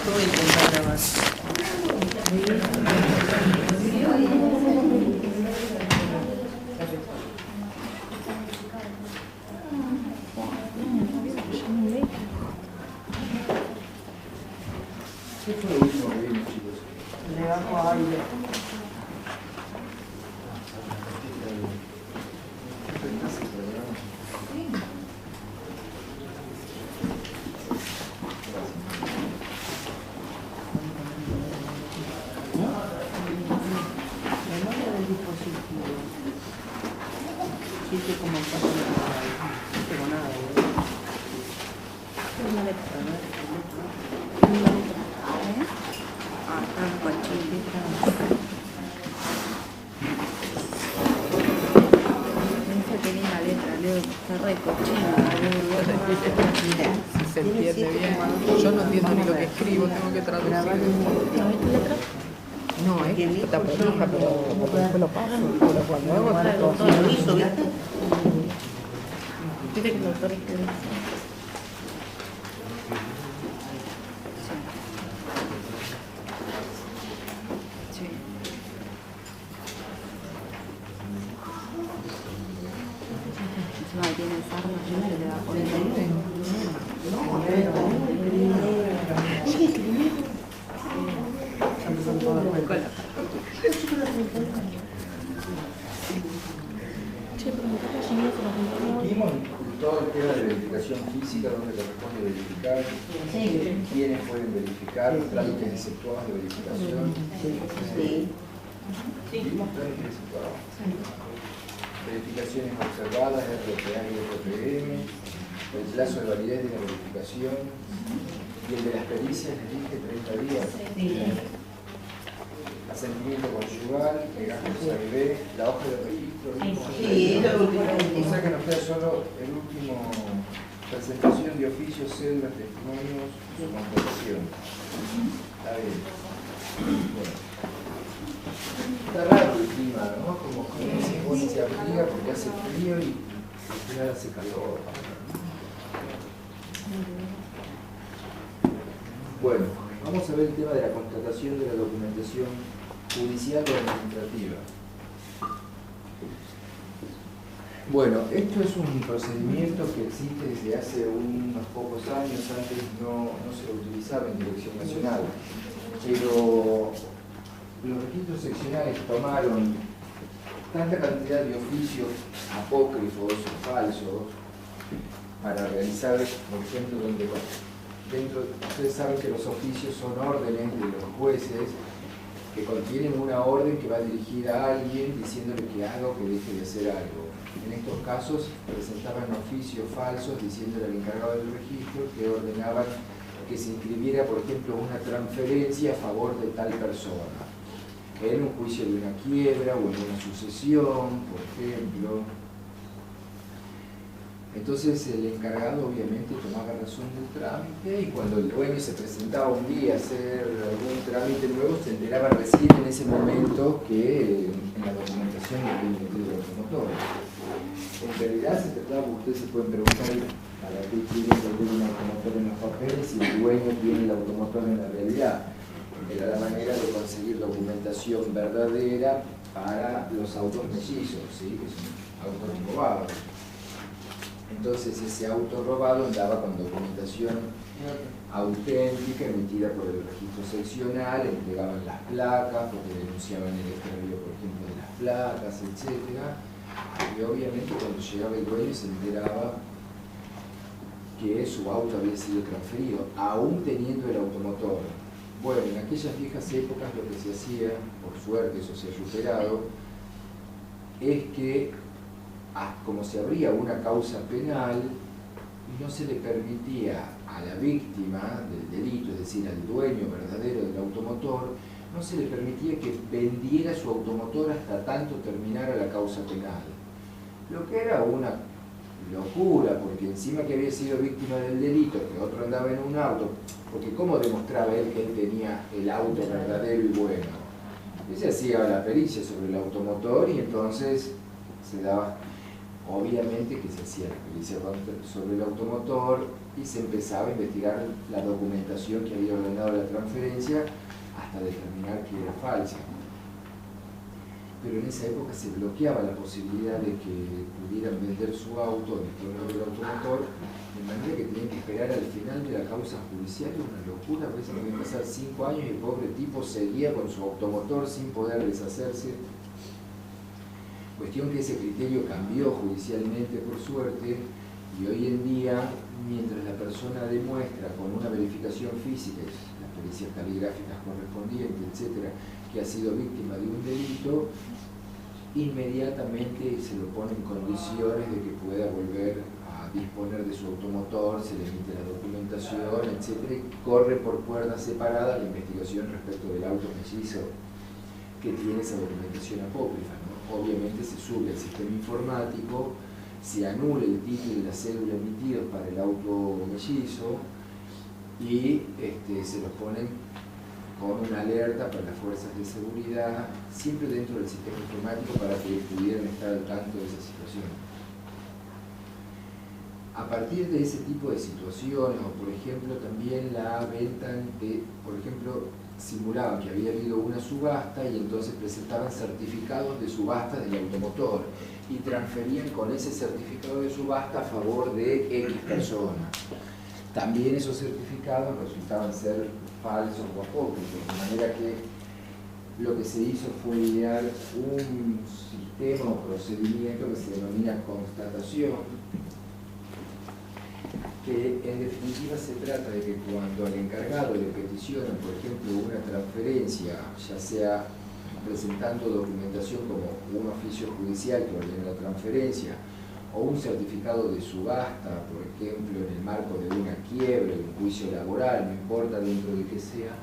Voy a intentar grabar. ¿Qué fue lo último que vimos, chicos? Le bajo aire. Como el paso de la no tengo nada, una letra, ¿no? Una letra. Ah, está un cuachito. Esa que linda letra, Leo, está re cochina. Si se entiende bien. Yo no entiendo ni lo que escribo, tengo que traducir. ¿Sabes tu letra? No, está profusa, pero después lo paso. Pero cuando hago otra cosa. Lo hizo, ¿viste? Viste que el autor escribe. Sí. Encima que tiene el sarno lleno y le da por Vimos todo el tema de verificación física, donde corresponde verificar, quiénes pueden verificar, los trámites exceptuados de verificación. Vimos trámites exceptuados. Verificaciones observadas, RPA y RPM, el plazo de validez de la verificación y el de las pericias, les dije 30 días. Asentimiento conyugal, legajo B, la hoja de registro. Sí, es lo último. O sea que nos queda solo el último, presentación de oficios, cédulas, testimonios, su contratación. Está bien. Bueno. Está raro el clima, ¿no? Como que se abriga porque hace frío y al final hace calor. Bueno, vamos a ver el tema de la constatación de la documentación judicial o administrativa. Bueno, esto es un procedimiento que existe desde hace unos pocos años. Antes no se lo utilizaba en Dirección Nacional, pero los registros seccionales tomaron tanta cantidad de oficios apócrifos o falsos para realizar, por ejemplo, ustedes saben que los oficios son órdenes de los jueces que contienen una orden que va dirigida a alguien diciéndole que haga o que deje de hacer algo. En estos casos presentaban oficios falsos diciéndole al encargado del registro que ordenaban que se inscribiera, por ejemplo, una transferencia a favor de tal persona, en un juicio de una quiebra o en una sucesión, por ejemplo. Entonces el encargado obviamente tomaba razón del trámite y cuando el dueño se presentaba un día a hacer algún trámite nuevo se enteraba recién en ese momento que en la documentación no había metido el automotor. En realidad se trataba, ustedes se pueden preguntar para qué quieren meter un automotor en los papeles si el dueño tiene el automotor en la realidad. Era la manera de conseguir documentación verdadera para los autos mellizos, ¿sí? Que son autos robados. Entonces ese auto robado andaba con documentación auténtica emitida por el registro seccional, entregaban las placas porque denunciaban el extravío, por ejemplo, de las placas, etc. Y obviamente cuando llegaba el dueño se enteraba que su auto había sido transferido, aún teniendo el automotor. Bueno, en aquellas viejas épocas lo que se hacía, por suerte eso se ha superado, es que como se abría una causa penal, no se le permitía a la víctima del delito, es decir, al dueño verdadero del automotor, no se le permitía que vendiera su automotor hasta tanto terminara la causa penal. Lo que era una locura, porque encima que había sido víctima del delito, que otro andaba en un auto, porque ¿cómo demostraba él que él tenía el auto verdadero y bueno? Y se hacía la pericia sobre el automotor y entonces se daba, obviamente que se hacía la pericia sobre el automotor, y se empezaba a investigar la documentación que había ordenado la transferencia hasta determinar que era falsa. Pero en esa época se bloqueaba la posibilidad de que pudieran vender su auto en el torneo del automotor, de manera que tenían que esperar al final de la causa judicial. Era una locura, a veces podían pasar 5 años y el pobre tipo seguía con su automotor sin poder deshacerse. Cuestión que ese criterio cambió judicialmente, por suerte, y hoy en día, mientras la persona demuestra con una verificación física, las pericias caligráficas correspondientes, etcétera, que ha sido víctima de un delito, inmediatamente se lo pone en condiciones de que pueda volver a disponer de su automotor, se le emite la documentación, etcétera, y corre por puerta separada la investigación respecto del auto mellizo que tiene esa documentación apócrifa, ¿no? Obviamente se sube al sistema informático, se anula el título y la cédula emitidos para el auto mellizo y se los ponen con una alerta para las fuerzas de seguridad, siempre dentro del sistema informático para que pudieran estar al tanto de esa situación. A partir de ese tipo de situaciones, o por ejemplo también la venta de, por ejemplo, simulaban que había habido una subasta y entonces presentaban certificados de subasta del automotor y transferían con ese certificado de subasta a favor de X persona. También esos certificados resultaban ser falsos o apócrifos, de manera que lo que se hizo fue idear un sistema o procedimiento que se denomina constatación, que en definitiva se trata de que cuando al encargado le peticionan, por ejemplo, una transferencia, ya sea presentando documentación como un oficio judicial que ordene la transferencia, o un certificado de subasta, por ejemplo, en el marco de una quiebra, de un juicio laboral, no importa dentro de qué sea,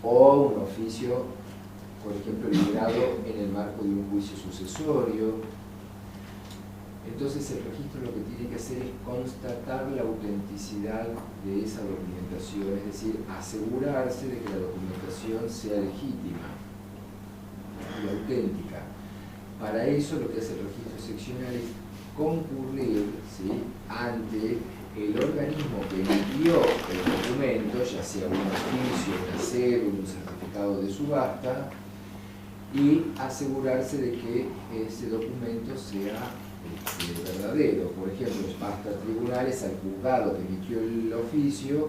o un oficio, por ejemplo, liberado en el marco de un juicio sucesorio. Entonces el registro lo que tiene que hacer es constatar la autenticidad de esa documentación, es decir, asegurarse de que la documentación sea legítima y auténtica. Para eso lo que hace el registro seccional es concurrir, ¿sí?, ante el organismo que emitió el documento, ya sea un oficio, una cédula, un certificado de subasta, y asegurarse de que ese documento sea verdadero. Por ejemplo, basta a tribunales, al juzgado que emitió el oficio,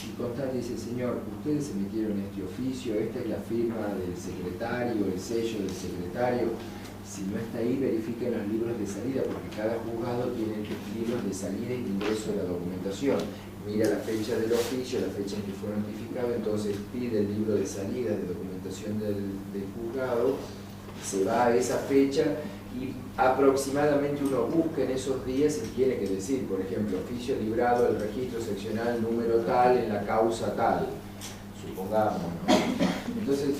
y constar y dice: señor, ustedes emitieron este oficio, esta es la firma del secretario, el sello del secretario. Si no está ahí, verifiquen los libros de salida, porque cada juzgado tiene libros de salida y de ingreso de la documentación. Mira la fecha del oficio, la fecha en que fue notificado, entonces pide el libro de salida de documentación del juzgado, se va a esa fecha y aproximadamente uno busca en esos días y tiene que decir, por ejemplo, oficio librado del registro seccional número tal en la causa tal, supongamos, ¿no? Entonces,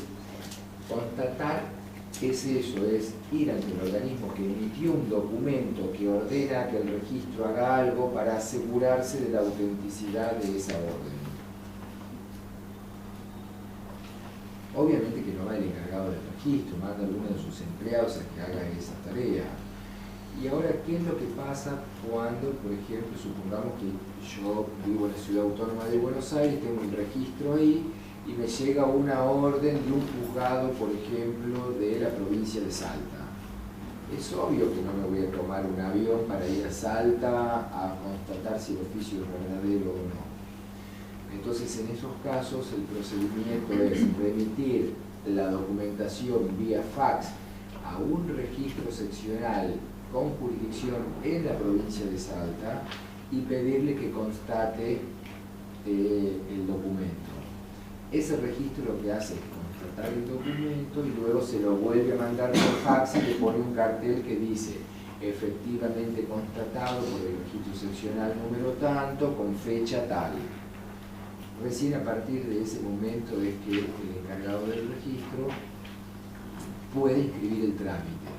constatar es eso, es ir ante el organismo que emitió un documento que ordena que el registro haga algo para asegurarse de la autenticidad de esa orden. Obviamente que no va el encargado del registro, manda a alguno de sus empleados a que haga esa tarea. Y ahora, ¿qué es lo que pasa cuando, por ejemplo, supongamos que yo vivo en la ciudad autónoma de Buenos Aires, tengo un registro ahí, y me llega una orden de un juzgado, por ejemplo, de la provincia de Salta? Es obvio que no me voy a tomar un avión para ir a Salta a constatar si el oficio es verdadero o no. Entonces, en esos casos, el procedimiento es remitir la documentación vía fax a un registro seccional con jurisdicción en la provincia de Salta y pedirle que constate el documento. Ese registro lo que hace es constatar el documento y luego se lo vuelve a mandar por fax y le pone un cartel que dice: efectivamente constatado por el registro seccional número tanto, con fecha tal. Recién a partir de ese momento es que el encargado del registro puede inscribir el trámite.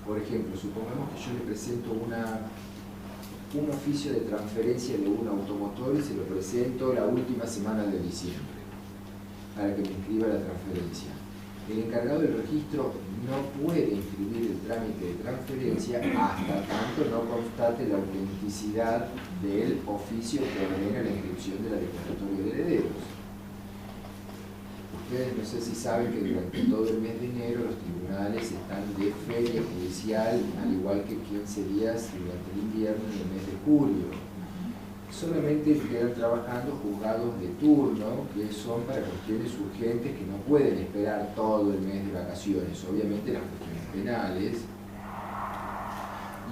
Por ejemplo, supongamos que yo le presento un oficio de transferencia de un automotor y se lo presento la última semana de diciembre para que me inscriba la transferencia. el encargado del registro no puede inscribir el trámite de transferencia hasta tanto no constate la autenticidad del oficio que ordena la inscripción de la declaratoria de herederos. Ustedes no sé si saben que durante todo el mes de enero los tribunales están de feria judicial, al igual que 15 días durante el invierno en el mes de julio. Solamente quedan trabajando juzgados de turno, que son para cuestiones urgentes que no pueden esperar todo el mes de vacaciones, obviamente las cuestiones penales,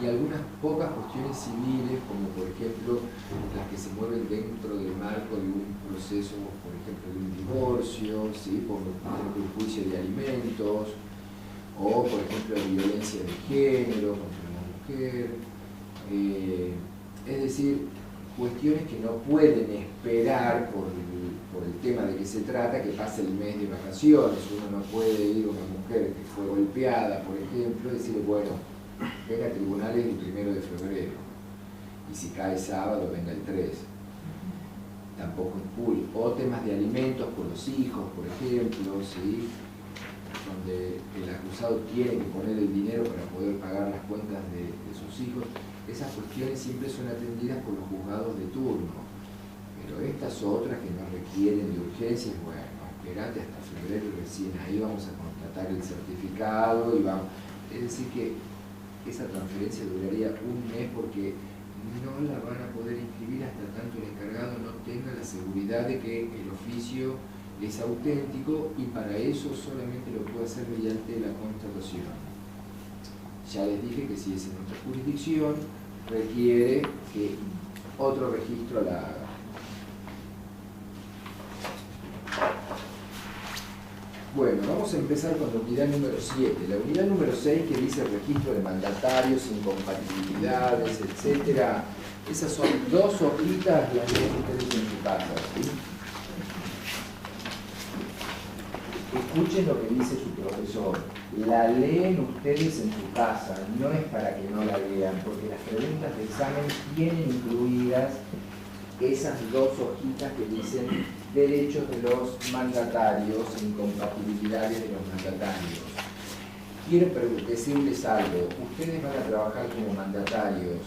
y algunas pocas cuestiones civiles, como por ejemplo las que se mueven dentro del marco de un proceso, por ejemplo, de un divorcio, ¿sí? Por ejemplo, un juicio de alimentos, o por ejemplo, violencia de género contra la mujer, es decir, cuestiones que no pueden esperar por el tema de que se trata, que pase el mes de vacaciones. Uno no puede ir a una mujer que fue golpeada, por ejemplo, y decirle, bueno, venga a tribunales el 1 de febrero, y si cae sábado, venga el 3. Tampoco es julio. O temas de alimentos por los hijos, por ejemplo, ¿sí? Donde el acusado tiene que poner el dinero para poder pagar las cuentas de sus hijos. Esas cuestiones siempre son atendidas por los juzgados de turno, pero estas otras que no requieren de urgencias, bueno, esperate hasta febrero, recién ahí vamos a constatar el certificado y vamos. Es decir que esa transferencia duraría un mes porque no la van a poder inscribir hasta tanto el encargado no tenga la seguridad de que el oficio es auténtico, y para eso solamente lo puede hacer mediante la constatación. Ya les dije que si es en otra jurisdicción, requiere que otro registro la haga. Bueno, vamos a empezar con la unidad número 7. La unidad número 6, que dice registro de mandatarios, incompatibilidades, etc. Esas son 2 hojitas, las leen ustedes en su casa, ¿sí? Escuchen lo que dice su profesor. La leen ustedes en su casa, no es para que no la lean, porque las preguntas de examen tienen incluidas esas 2 hojitas que dicen derechos de los mandatarios, incompatibilidades de los mandatarios. Quiero decirles algo, ustedes van a trabajar como mandatarios.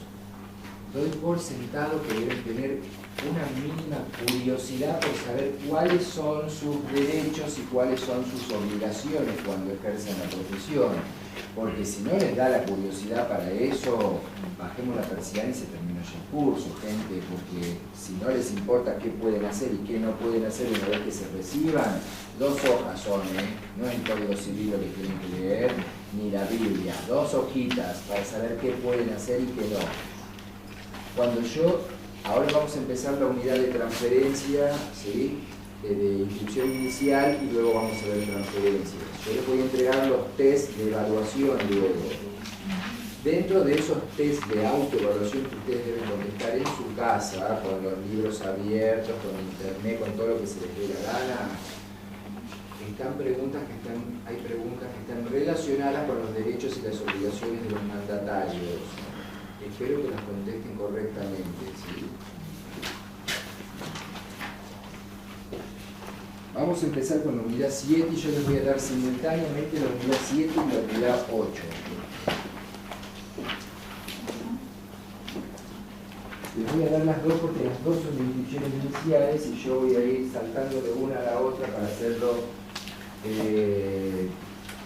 Doy por sentado que deben tener una mínima curiosidad por saber cuáles son sus derechos y cuáles son sus obligaciones cuando ejercen la profesión. Porque si no les da la curiosidad para eso, bajemos la persiana y se terminó ya el curso, gente, porque si no les importa qué pueden hacer y qué no pueden hacer una vez que se reciban, 2 hojas son, no es el Código Civil lo que tienen que leer, ni la Biblia, 2 hojitas para saber qué pueden hacer y qué no. Ahora vamos a empezar la unidad de transferencia, ¿sí? De inscripción inicial, y luego vamos a ver transferencia. Yo les voy a entregar los test de evaluación luego. Dentro de esos test de autoevaluación que ustedes deben contestar en su casa, con los libros abiertos, con internet, con todo lo que se les dé la gana, hay preguntas que están relacionadas con los derechos y las obligaciones de los mandatarios. Espero que las contesten correctamente, ¿sí? Vamos a empezar con la unidad 7 y yo les voy a dar simultáneamente la unidad 7 y la unidad 8. Les voy a dar las 2 porque las 2 son de inscripciones iniciales y yo voy a ir saltando de una a la otra para hacerlo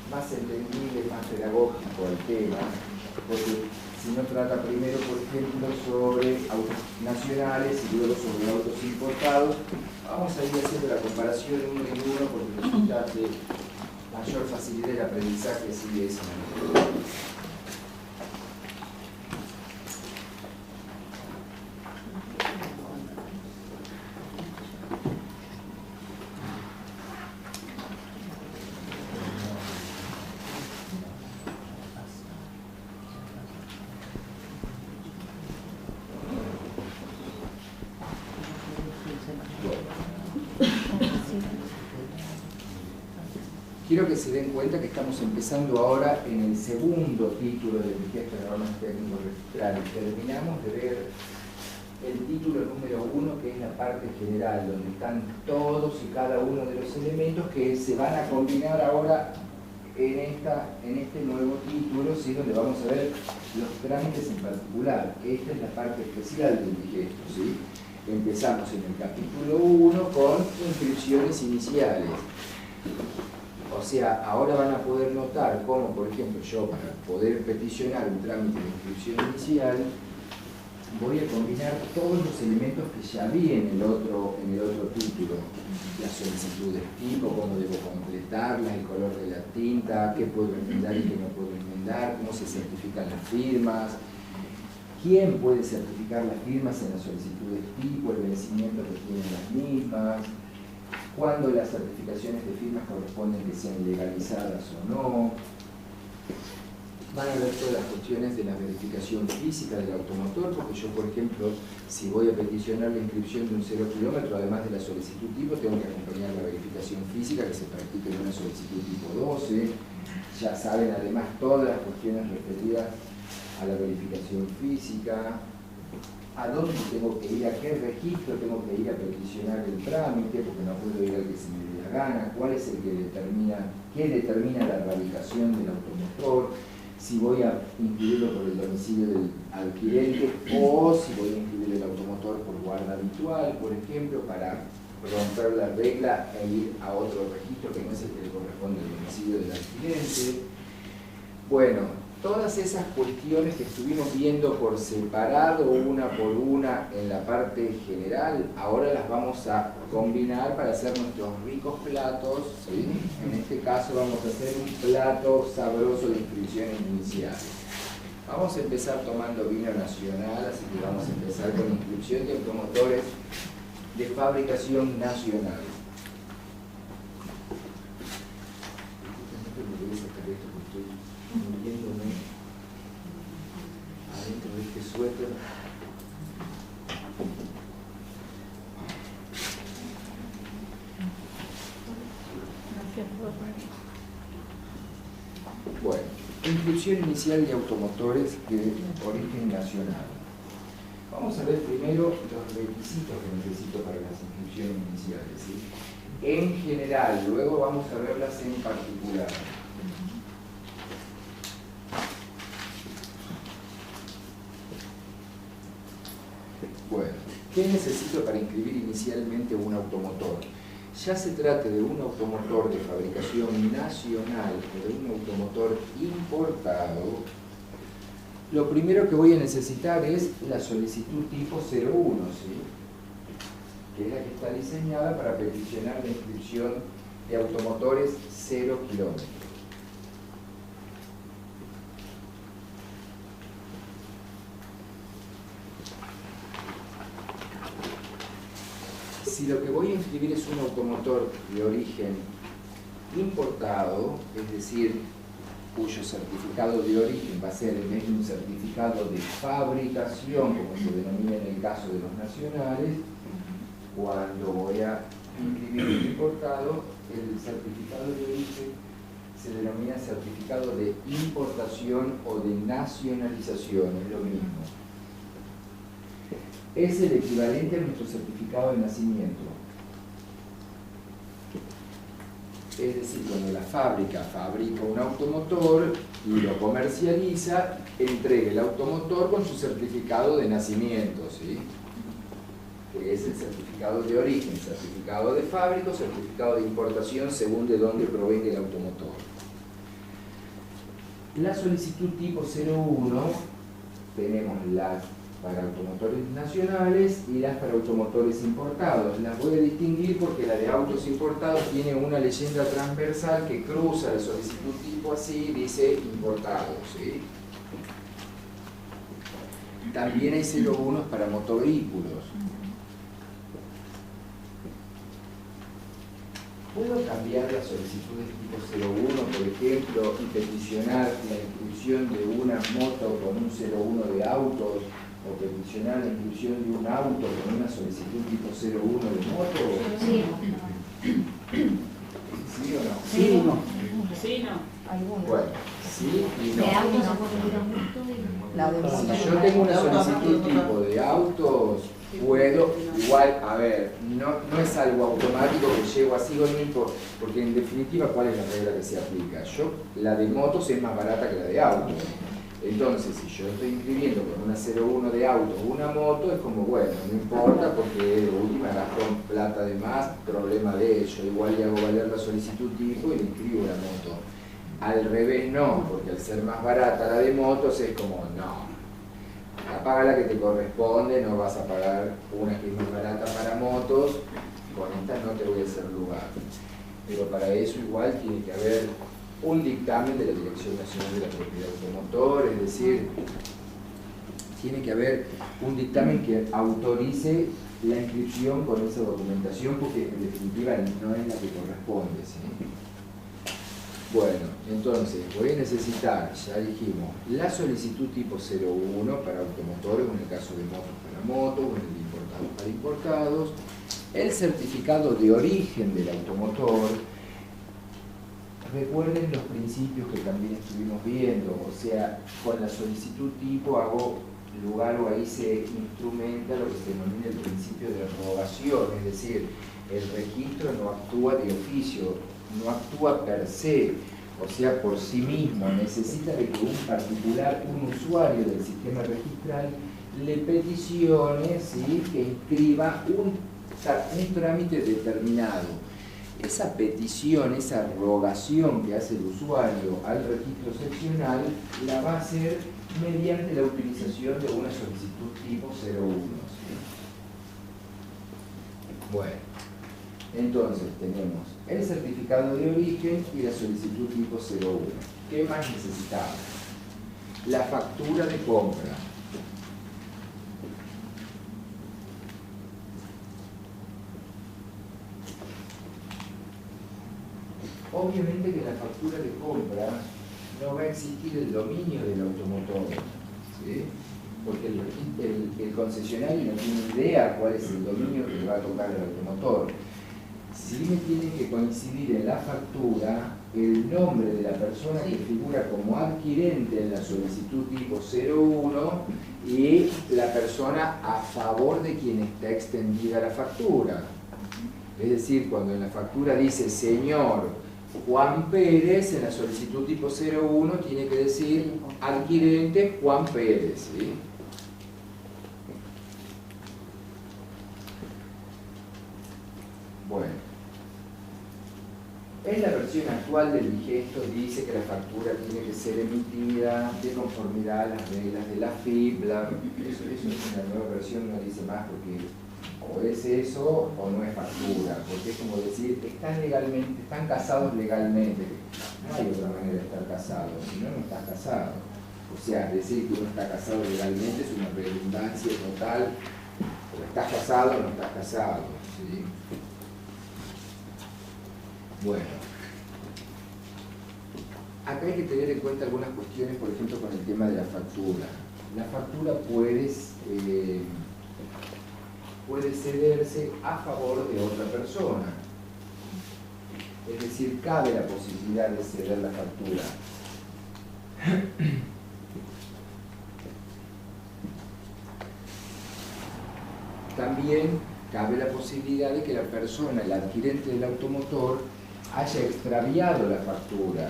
más entendible, más pedagógico al tema, porque si no trata primero, por ejemplo, sobre autos nacionales y luego sobre autos importados, vamos a ir haciendo la comparación uno en uno porque resulta de mayor facilidad de aprendizaje así de esa manera. Quiero que se den cuenta que estamos empezando ahora en el segundo título del registro de normas técnicos registrales. Terminamos de ver el título número 1, que es la parte general, donde están todos y cada uno de los elementos que se van a combinar ahora en este nuevo título, ¿sí? Donde vamos a ver los trámites en particular. Esta es la parte especial del digesto, ¿sí? Empezamos en el capítulo 1 con inscripciones iniciales. O sea, ahora van a poder notar cómo, por ejemplo, yo para poder peticionar un trámite de inscripción inicial, voy a combinar todos los elementos que ya vi en el otro título. Las solicitudes tipo, cómo debo completarlas, el color de la tinta, qué puedo enmendar y qué no puedo enmendar, cómo se certifican las firmas, quién puede certificar las firmas en las solicitudes tipo, el vencimiento que tienen las mismas, cuándo las certificaciones de firmas corresponden que sean legalizadas o no. Van a ver todas las cuestiones de la verificación física del automotor, porque yo, por ejemplo, si voy a peticionar la inscripción de un 0 kilómetro, además de la solicitud tipo, tengo que acompañar la verificación física que se practique en una solicitud tipo 12. Ya saben además todas las cuestiones referidas a la verificación física, a dónde tengo que ir, a qué registro tengo que ir a peticionar el trámite, porque no puedo ir al que se me dé la gana, cuál es el que determina la erradicación del automotor, si voy a inscribirlo por el domicilio del adquirente o si voy a inscribir el automotor por guarda habitual, por ejemplo, para romper la regla e ir a otro registro que no es el que le corresponde al domicilio del adquirente. Bueno, todas esas cuestiones que estuvimos viendo por separado, una por una, en la parte general, ahora las vamos a combinar para hacer nuestros ricos platos, ¿sí? En este caso vamos a hacer un plato sabroso de inscripciones iniciales. Vamos a empezar tomando vino nacional, así que vamos a empezar con inscripción de automotores de fabricación nacional. Muriéndome adentro de este suéter. Bueno, inscripción inicial de automotores de origen nacional. Vamos a ver primero los requisitos que necesito para las inscripciones iniciales, ¿sí? En general, luego vamos a verlas en particular. Bueno, ¿qué necesito para inscribir inicialmente un automotor? Ya se trate de un automotor de fabricación nacional o de un automotor importado, lo primero que voy a necesitar es la solicitud tipo 01, ¿sí? Que es la que está diseñada para peticionar la inscripción de automotores 0 kilómetros. Si lo que voy a inscribir es un automotor de origen importado, es decir, cuyo certificado de origen va a ser en vez de un certificado de fabricación, como se denomina en el caso de los nacionales, cuando voy a inscribir un importado, el certificado de origen se denomina certificado de importación o de nacionalización, es lo mismo. Es el equivalente a nuestro certificado de nacimiento. Es decir, cuando la fábrica fabrica un automotor y lo comercializa, entrega el automotor con su certificado de nacimiento, ¿sí? Que es el certificado de origen, certificado de fábrica, certificado de importación según de dónde provenga el automotor. La solicitud tipo 01 tenemos las para automotores nacionales y las para automotores importados. Las voy a distinguir porque la de autos importados tiene una leyenda transversal que cruza la solicitud tipo así, dice importados, ¿sí? También hay 01 para motovehículos. ¿Puedo cambiar las solicitudes tipo 01, por ejemplo, y peticionar la inscripción de una moto con un 01 de autos, o peticionar la inscripción de un auto con una solicitud tipo 01 de moto? Sí. ¿Sí o no? Sí, no. Sí, no. Bueno, sí y no. De autos se puede ir a mucho y... La de Si yo tengo una solicitud tipo de autos, a ver, no es algo automático que llego así con porque en definitiva, ¿cuál es la regla que se aplica? La de motos es más barata que la de autos. Entonces, si yo estoy inscribiendo con una 01 de auto o una moto, es como, bueno, no importa porque de última gasto plata de más, problema de ello. Igual le hago valer la solicitud tipo y le inscribo la moto. Al revés no, porque al ser más barata la de motos es como, no, paga la que te corresponde, no vas a pagar una que es más barata para motos, con esta no te voy a hacer lugar. Pero para eso igual tiene que haber un dictamen de la Dirección Nacional de la Propiedad Automotor, es decir, tiene que haber un dictamen que autorice la inscripción con esa documentación, porque en definitiva no es la que corresponde, ¿sí? Bueno, entonces voy a necesitar, ya dijimos, la solicitud tipo 01 para automotores, o en el caso de motos para motos, o en el de importados para importados, el certificado de origen del automotor. Recuerden los principios que también estuvimos viendo, o sea, con la solicitud tipo hago lugar o ahí se instrumenta lo que se denomina el principio de rogación, es decir, el registro no actúa de oficio, no actúa per se, o sea, por sí mismo, necesita de que un particular, un usuario del sistema registral, le peticione, ¿sí?, que inscriba un trámite determinado. Esa petición, esa rogación que hace el usuario al registro seccional, la va a hacer mediante la utilización de una solicitud tipo 01. ¿Sí? Bueno, entonces tenemos el certificado de origen y la solicitud tipo 01. ¿Qué más necesitamos? La factura de compra. Obviamente que en la factura de compra no va a existir el dominio del automotor, ¿sí? Porque el concesionario no tiene idea cuál es el dominio que le va a tocar el automotor. Sí me tiene que coincidir en la factura el nombre de la persona que figura como adquirente en la solicitud tipo 01 y la persona a favor de quien está extendida la factura. Es decir, cuando en la factura dice señor Juan Pérez, en la solicitud tipo 01 tiene que decir adquirente Juan Pérez, ¿sí? Bueno, en la versión actual del Digesto dice que la factura tiene que ser emitida de conformidad a las reglas de la FIP, eso en la nueva versión no dice más porque o es eso o no es factura, porque es como decir, están casados legalmente. No hay otra manera de estar casado, si no, no estás casado. O sea, decir que uno está casado legalmente es una redundancia total, o estás casado o no estás casado, ¿sí? Bueno, acá hay que tener en cuenta algunas cuestiones, por ejemplo, con el tema de la factura. La factura puede cederse a favor de otra persona. Es decir, cabe la posibilidad de ceder la factura. También cabe la posibilidad de que la persona, el adquirente del automotor, haya extraviado la factura.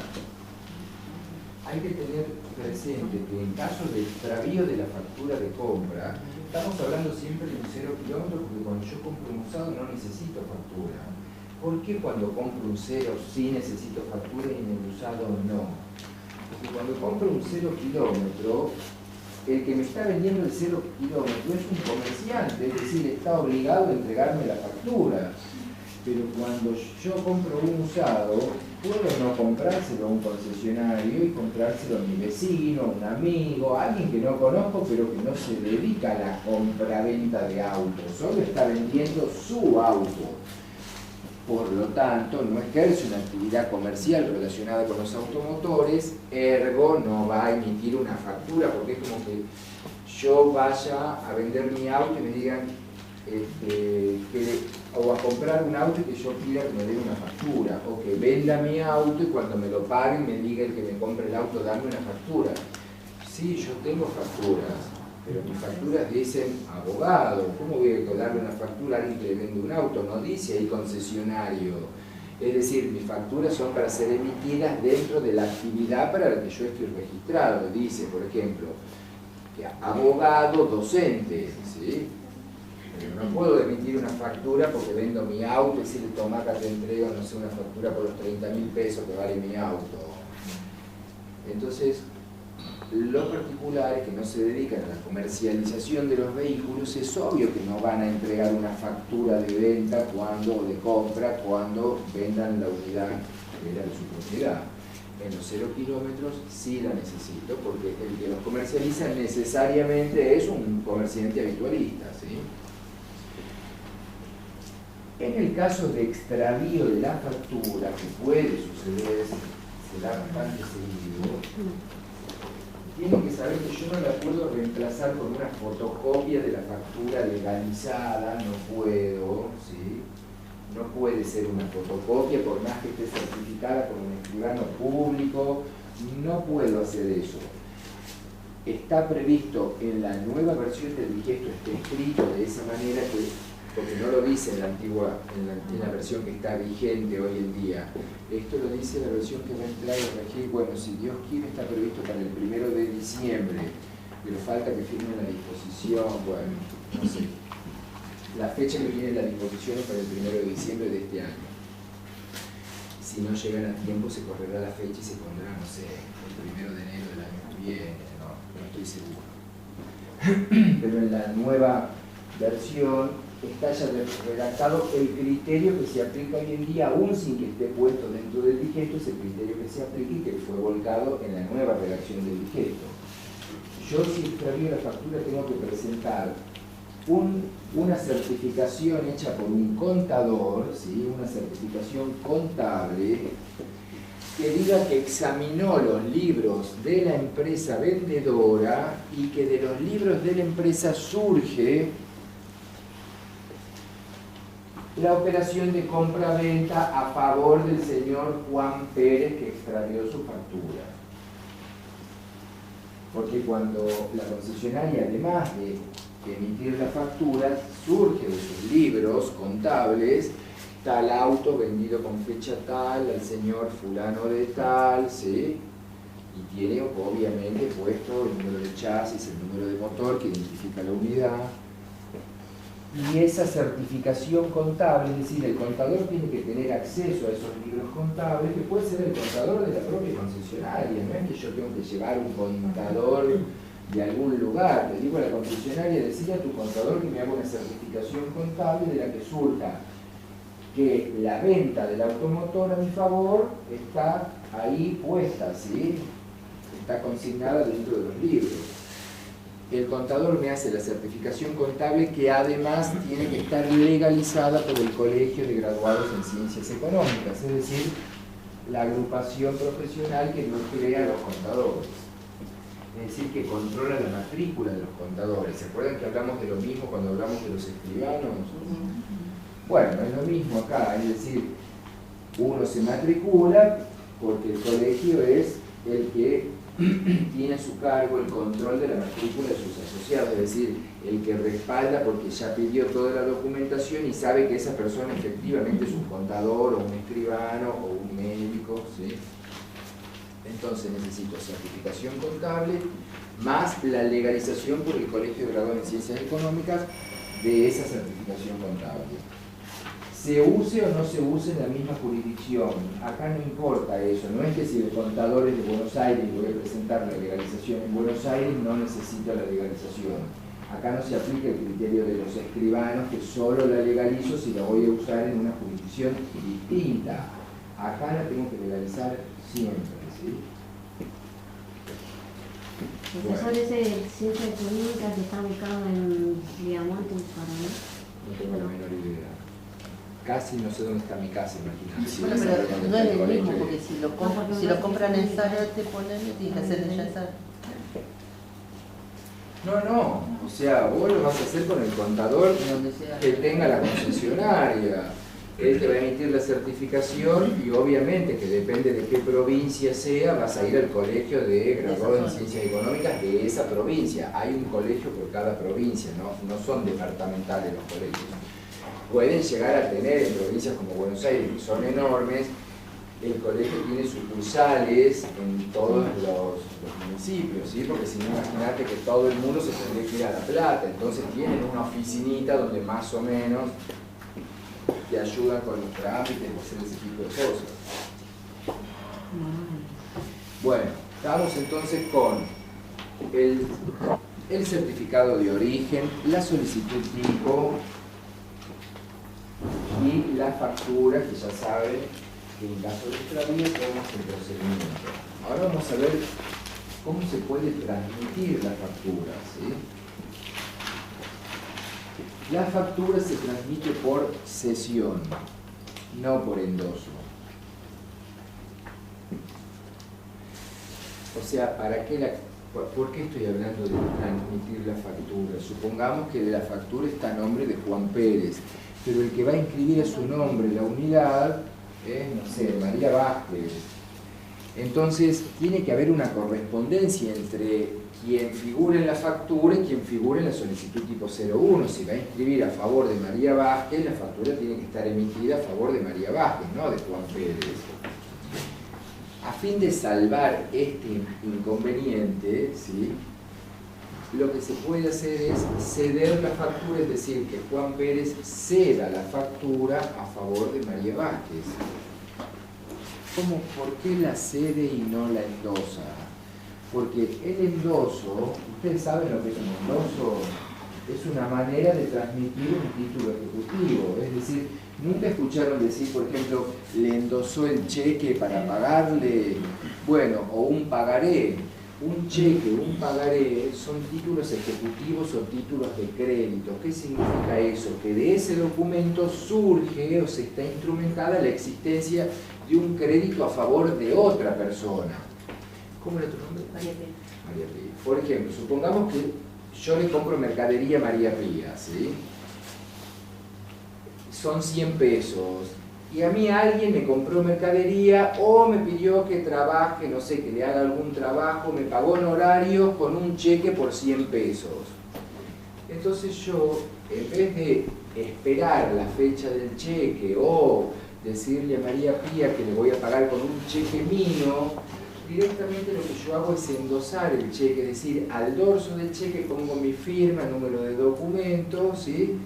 Hay que tener presente que en caso de extravío de la factura de compra, estamos hablando siempre de un 0 kilómetro, porque cuando yo compro un usado no necesito factura. ¿Por qué cuando compro un 0 sí necesito factura y en el usado no? Porque cuando compro un 0 kilómetro, el que me está vendiendo el 0 kilómetro es un comerciante, es decir, está obligado a entregarme la factura. Pero cuando yo compro un usado, puedo no comprárselo a un concesionario y comprárselo a mi vecino, a un amigo, a alguien que no conozco, pero que no se dedica a la compra-venta de autos, solo está vendiendo su auto. Por lo tanto, no ejerce una actividad comercial relacionada con los automotores, ergo no va a emitir una factura, porque es como que yo vaya a vender mi auto y me digan, o a comprar un auto y que yo pida que me den una factura, o que venda mi auto y cuando me lo paguen me diga el que me compre el auto, dame una factura. Sí, yo tengo facturas, Pero mis facturas dicen abogado. ¿Cómo voy a darle una factura a alguien que le vende un auto? No dice ahí concesionario. Es decir, mis facturas son para ser emitidas dentro de la actividad para la que yo estoy registrado. Dice, por ejemplo, que abogado docente, ¿sí? Pero no puedo emitir una factura porque vendo mi auto y decirle, toma acá te entrego, no sé, una factura por los 30.000 pesos que vale mi auto. Entonces, los particulares que no se dedican a la comercialización de los vehículos, es obvio que no van a entregar una factura de venta o de compra cuando vendan la unidad que era de su propiedad. En los 0 kilómetros sí la necesito, porque el que los comercializa necesariamente es un comerciante habitualista, ¿sí? En el caso de extravío de la factura, que puede suceder, se da bastante seguido, tienen que saber que yo no la puedo reemplazar con una fotocopia de la factura legalizada, no puedo, ¿sí? No puede ser una fotocopia, por más que esté certificada por un escribano público, no puedo hacer eso. Está previsto en la nueva versión del digesto, está escrito de esa manera, porque no lo dice en la antigua, en la versión que está vigente hoy en día. Esto lo dice la versión que va a entrar a regir, bueno, si Dios quiere, está previsto para el 1 de diciembre, pero falta que firmen la disposición, bueno, no sé. La fecha que viene en la disposición es para el 1 de diciembre de este año. Si no llegan a tiempo, se correrá la fecha y se pondrá, no sé, el 1 de enero del año que viene, no estoy seguro. Pero en la nueva versión está ya redactado el criterio que se aplica hoy en día, aún sin que esté puesto dentro del digesto, es el criterio que se aplica y que fue volcado en la nueva redacción del digesto. Yo, si extravío la factura, tengo que presentar una certificación hecha por un contador, ¿sí? Una certificación contable que diga que examinó los libros de la empresa vendedora y que de los libros de la empresa surge la operación de compra-venta a favor del señor Juan Pérez que extravió su factura. Porque cuando la concesionaria, además de emitir la factura, surge de sus libros contables, tal auto vendido con fecha tal al señor fulano de tal, ¿sí? Y tiene obviamente puesto el número de chasis, el número de motor que identifica la unidad. Y esa certificación contable, es decir, el contador tiene que tener acceso a esos libros contables, que puede ser el contador de la propia concesionaria, no es que yo tengo que llevar un contador de algún lugar, le digo a la concesionaria, decirle a tu contador que me haga una certificación contable de la que surja que la venta del automotor a mi favor está ahí puesta, ¿sí? Está consignada dentro de los libros. El contador me hace la certificación contable que además tiene que estar legalizada por el Colegio de Graduados en Ciencias Económicas, es decir, la agrupación profesional que nuclea a los contadores. Es decir, que controla la matrícula de los contadores. ¿Se acuerdan que hablamos de lo mismo cuando hablamos de los escribanos? Bueno, es lo mismo acá, es decir, uno se matricula porque el colegio es el que tiene a su cargo el control de la matrícula de sus asociados, es decir, el que respalda porque ya pidió toda la documentación y sabe que esa persona efectivamente es un contador o un escribano o un médico, ¿sí? Entonces necesito certificación contable más la legalización por el Colegio de Graduados en Ciencias Económicas de esa certificación contable. Se use o no se use en la misma jurisdicción, acá no importa eso, no es que si el contador es de Buenos Aires y voy a presentar la legalización en Buenos Aires, no necesito la legalización. Acá no se aplica el criterio de los escribanos, que solo la legalizo si la voy a usar en una jurisdicción distinta. Acá la tengo que legalizar siempre, ¿sí? Profesor, ese ciencia económica que está ubicado en Villamonte, en Paraná. No tengo la menor idea. Casi no sé dónde está mi casa, imagínate. Bueno, pero no es el mismo, porque si lo compran en Zárate, ponele, tiene que hacer en Zárate. No, o sea, vos lo vas a hacer con el contador que tenga la concesionaria. él te va a emitir la certificación y obviamente que depende de qué provincia sea, vas a ir al colegio de graduados en Ciencias Económicas de esa provincia. Hay un colegio por cada provincia, no son departamentales los colegios. Pueden llegar a tener en provincias como Buenos Aires, que son enormes, el colegio tiene sucursales en todos los municipios, ¿sí? Porque si no, imagínate que todo el mundo se tendría que ir a La Plata, entonces tienen una oficinita donde más o menos te ayudan con los trámites y hacer ese tipo de cosas. Bueno, estamos entonces con el certificado de origen, la solicitud tipo y la factura, que ya saben que en caso de extravío tenemos el procedimiento. Ahora vamos a ver cómo se puede transmitir la factura, ¿sí? La factura se transmite por cesión, no por endoso. O sea, ¿por qué estoy hablando de transmitir la factura? Supongamos que de la factura está a nombre de Juan Pérez, pero el que va a inscribir a su nombre la unidad es, no sé, María Vázquez. Entonces, tiene que haber una correspondencia entre quien figura en la factura y quien figura en la solicitud tipo 01. Si va a inscribir a favor de María Vázquez, la factura tiene que estar emitida a favor de María Vázquez, no de Juan Pérez. A fin de salvar este inconveniente, ¿sí?, lo que se puede hacer es ceder la factura, es decir, que Juan Pérez ceda la factura a favor de María Vázquez. ¿Cómo? ¿Por qué la cede y no la endosa? Porque el endoso, ustedes saben lo que es un endoso, es una manera de transmitir un título ejecutivo. Es decir, nunca escucharon decir, por ejemplo, le endosó el cheque para pagarle, bueno, o un pagaré. Un cheque, un pagaré son títulos ejecutivos o títulos de crédito. ¿Qué significa eso? Que de ese documento surge o se está instrumentada la existencia de un crédito a favor de otra persona. ¿Cómo era tu nombre? María Pía. María Pía. Por ejemplo, supongamos que yo le compro mercadería a María Pía, ¿sí? Son 100 pesos. Y a mí alguien me compró mercadería o me pidió que trabaje, no sé, que le haga algún trabajo, me pagó honorarios con un cheque por 100 pesos. Entonces yo, en vez de esperar la fecha del cheque o decirle a María Pía que le voy a pagar con un cheque mío, directamente lo que yo hago es endosar el cheque, es decir, al dorso del cheque pongo mi firma, número de documento, ¿sí?,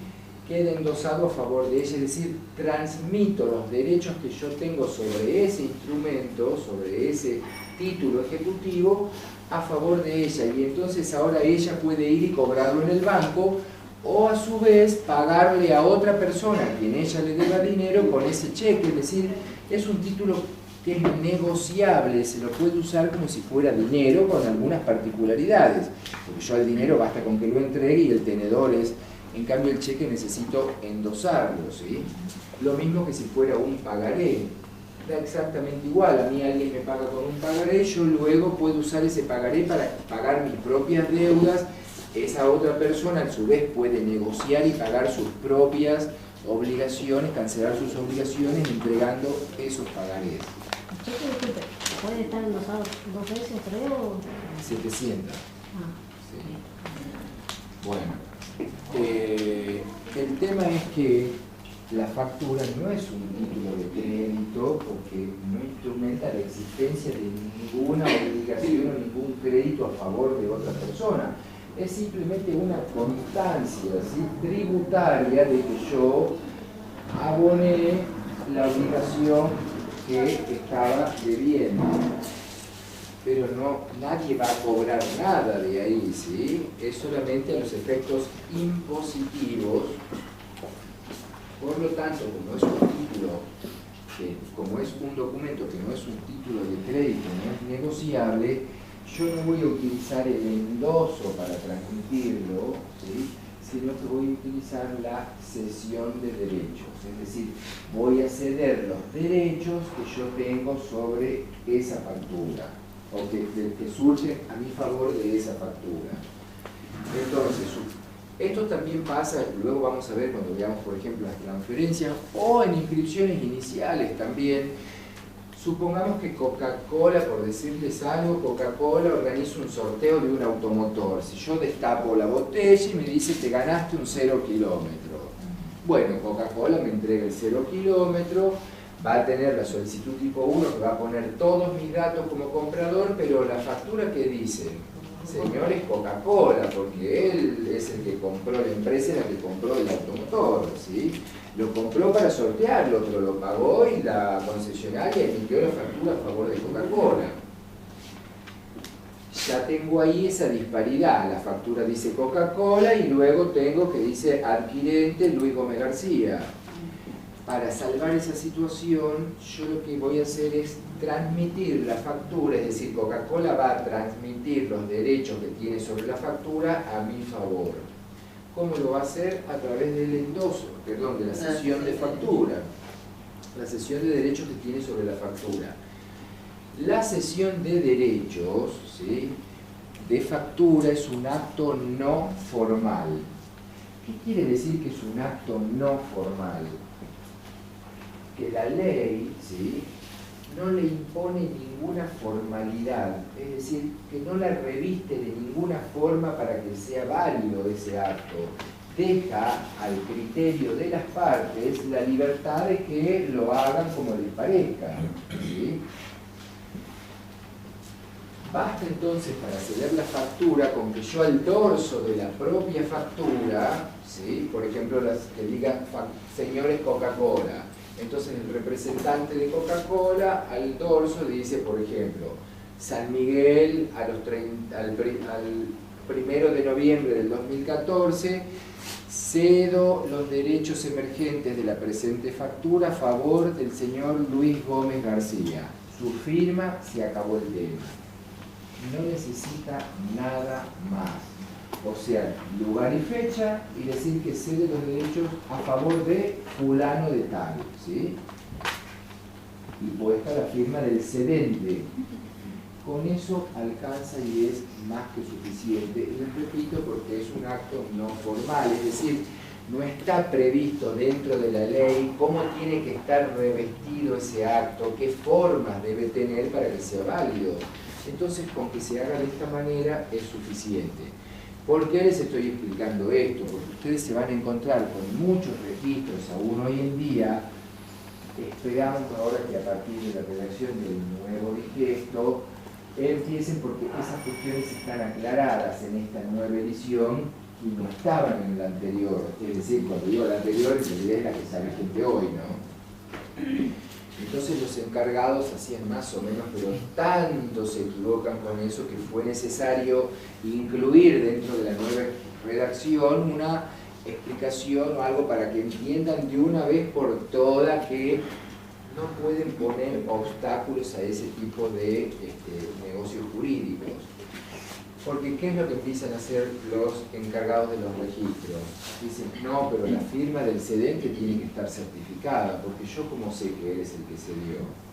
queda endosado a favor de ella, es decir, transmito los derechos que yo tengo sobre ese instrumento, sobre ese título ejecutivo, a favor de ella, y entonces ahora ella puede ir y cobrarlo en el banco, o a su vez pagarle a otra persona a quien ella le deba dinero con ese cheque, es decir, es un título que es negociable, se lo puede usar como si fuera dinero con algunas particularidades, porque yo al dinero basta con que lo entregue y el tenedor es. En cambio el cheque necesito endosarlo, ¿sí? Lo mismo que si fuera un pagaré. Da exactamente igual, a mí alguien me paga con un pagaré, yo luego puedo usar ese pagaré para pagar mis propias deudas, esa otra persona a su vez puede negociar y pagar sus propias obligaciones, cancelar sus obligaciones entregando esos pagarés. ¿El cheque, disculpe, puede estar endosado 2 veces, 3 o...? 700. Ah, Sí. Bueno. El tema es que la factura no es un título de crédito porque no instrumenta la existencia de ninguna obligación o ningún crédito a favor de otra persona. Es simplemente una constancia, ¿sí?, tributaria de que yo aboné la obligación que estaba debiendo. Pero nadie va a cobrar nada de ahí, ¿sí? Es solamente a los efectos impositivos. Por lo tanto, como es un título, como es un documento que no es un título de crédito, no es negociable, yo no voy a utilizar el endoso para transmitirlo, ¿sí?, sino que voy a utilizar la cesión de derechos. Es decir, voy a ceder los derechos que yo tengo sobre esa factura, o que surge a mi favor de esa factura. Entonces, Esto también pasa, luego vamos a ver cuando veamos, por ejemplo, las transferencias o en inscripciones iniciales también. Supongamos que Coca-Cola, por decirles algo, Coca-Cola organiza un sorteo de un automotor. Si yo destapo la botella y me dice te ganaste un 0 kilómetro. Bueno, Coca-Cola me entrega el 0 kilómetro, va a tener la solicitud tipo 1 que va a poner todos mis datos como comprador, pero la factura que dice, señor, es Coca-Cola, porque él es el que compró, la empresa en la que compró el automotor, ¿sí? Lo compró para sortearlo, pero lo pagó y la concesionaria emitió la factura a favor de Coca-Cola. Ya tengo ahí esa disparidad, la factura dice Coca-Cola y luego tengo que dice adquirente Luis Gómez García. Para salvar esa situación, yo lo que voy a hacer es transmitir la factura, es decir, Coca-Cola va a transmitir los derechos que tiene sobre la factura a mi favor. ¿Cómo lo va a hacer? A través del endoso, perdón, de la cesión de factura. La cesión de derechos que tiene sobre la factura. La cesión de derechos, ¿sí?, de factura es un acto no formal. ¿Qué quiere decir que es un acto no formal? Que la ley, ¿sí?, no le impone ninguna formalidad, es decir, que no la reviste de ninguna forma para que sea válido ese acto. Deja al criterio de las partes la libertad de que lo hagan como les parezca, ¿sí? Basta entonces para ceder la factura con que yo al dorso de la propia factura, ¿sí?, por ejemplo, que diga señores Coca-Cola, entonces el representante de Coca-Cola al dorso dice, por ejemplo, San Miguel al 1 de noviembre del 2014, cedo los derechos emergentes de la presente factura a favor del señor Luis Gómez García. Su firma, se acabó el tema. No necesita nada más. O sea, lugar y fecha, y decir que cede los derechos a favor de fulano de tal, ¿sí? Y puesta la firma del cedente. Con eso alcanza y es más que suficiente. Y les repito, porque es un acto no formal, es decir, no está previsto dentro de la ley cómo tiene que estar revestido ese acto, qué formas debe tener para que sea válido. Entonces, con que se haga de esta manera es suficiente. ¿Por qué les estoy explicando esto? Porque ustedes se van a encontrar con muchos registros aún hoy en día. Esperamos ahora que a partir de la redacción del nuevo digesto empiecen, porque esas cuestiones están aclaradas en esta nueva edición y no estaban en la anterior. Es decir, cuando digo la anterior, en realidad es la que está vigente hoy, ¿no? Entonces los encargados hacían más o menos, pero tanto se equivocan con eso que fue necesario incluir dentro de la nueva redacción una explicación o algo para que entiendan de una vez por todas que no pueden poner obstáculos a ese tipo de negocios jurídicos. Porque ¿qué es lo que empiezan a hacer los encargados de los registros? Dicen, no, pero la firma del cedente tiene que estar certificada, porque yo cómo sé que eres el que cedió.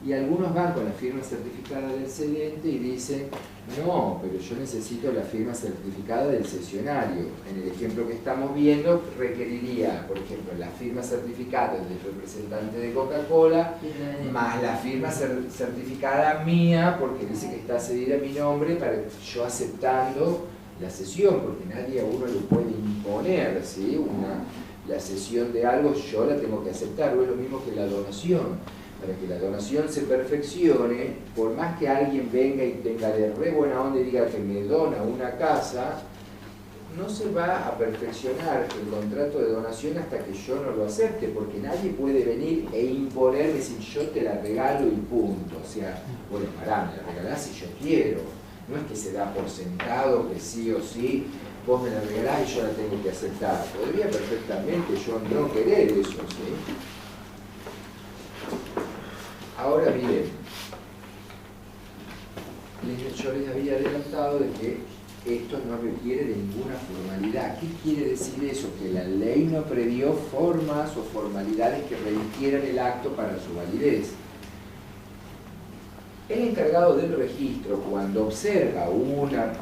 Y algunos van con la firma certificada del cedente y dicen, no, pero yo necesito la firma certificada del cesionario. En el ejemplo que estamos viendo, requeriría, por ejemplo, la firma certificada del representante de Coca-Cola, más la firma certificada mía, porque dice que está cedida a mi nombre, para yo aceptando la cesión, porque nadie a uno le puede imponer, ¿sí? La cesión de algo yo la tengo que aceptar, o es lo mismo que la donación. Para que la donación se perfeccione, por más que alguien venga y tenga de re buena onda y diga que me dona una casa, no se va a perfeccionar el contrato de donación hasta que yo no lo acepte, porque nadie puede venir e imponerme si yo te la regalo y punto. O sea, bueno, pará, me la regalás si yo quiero. No es que se da por sentado que sí o sí, vos me la regalás y yo la tengo que aceptar. Podría perfectamente yo no querer eso, ¿sí? Ahora bien, yo les había adelantado de que esto no requiere de ninguna formalidad. ¿Qué quiere decir eso? Que la ley no previó formas o formalidades que revistieran el acto para su validez. El encargado del registro, cuando observa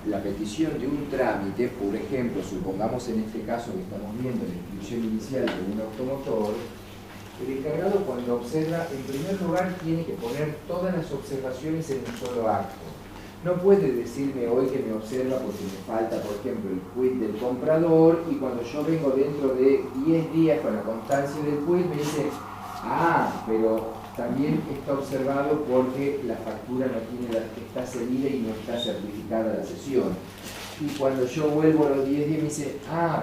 la petición de un trámite, por ejemplo, supongamos en este caso que estamos viendo la inscripción inicial de un automotor, el encargado cuando observa, en primer lugar, tiene que poner todas las observaciones en un solo acto. No puede decirme hoy que me observa porque me falta, por ejemplo, el quit del comprador, y cuando yo vengo dentro de 10 días con la constancia del quit, me dice, pero también está observado porque la factura no tiene está cedida y no está certificada la cesión. Y cuando yo vuelvo a los 10 días me dice,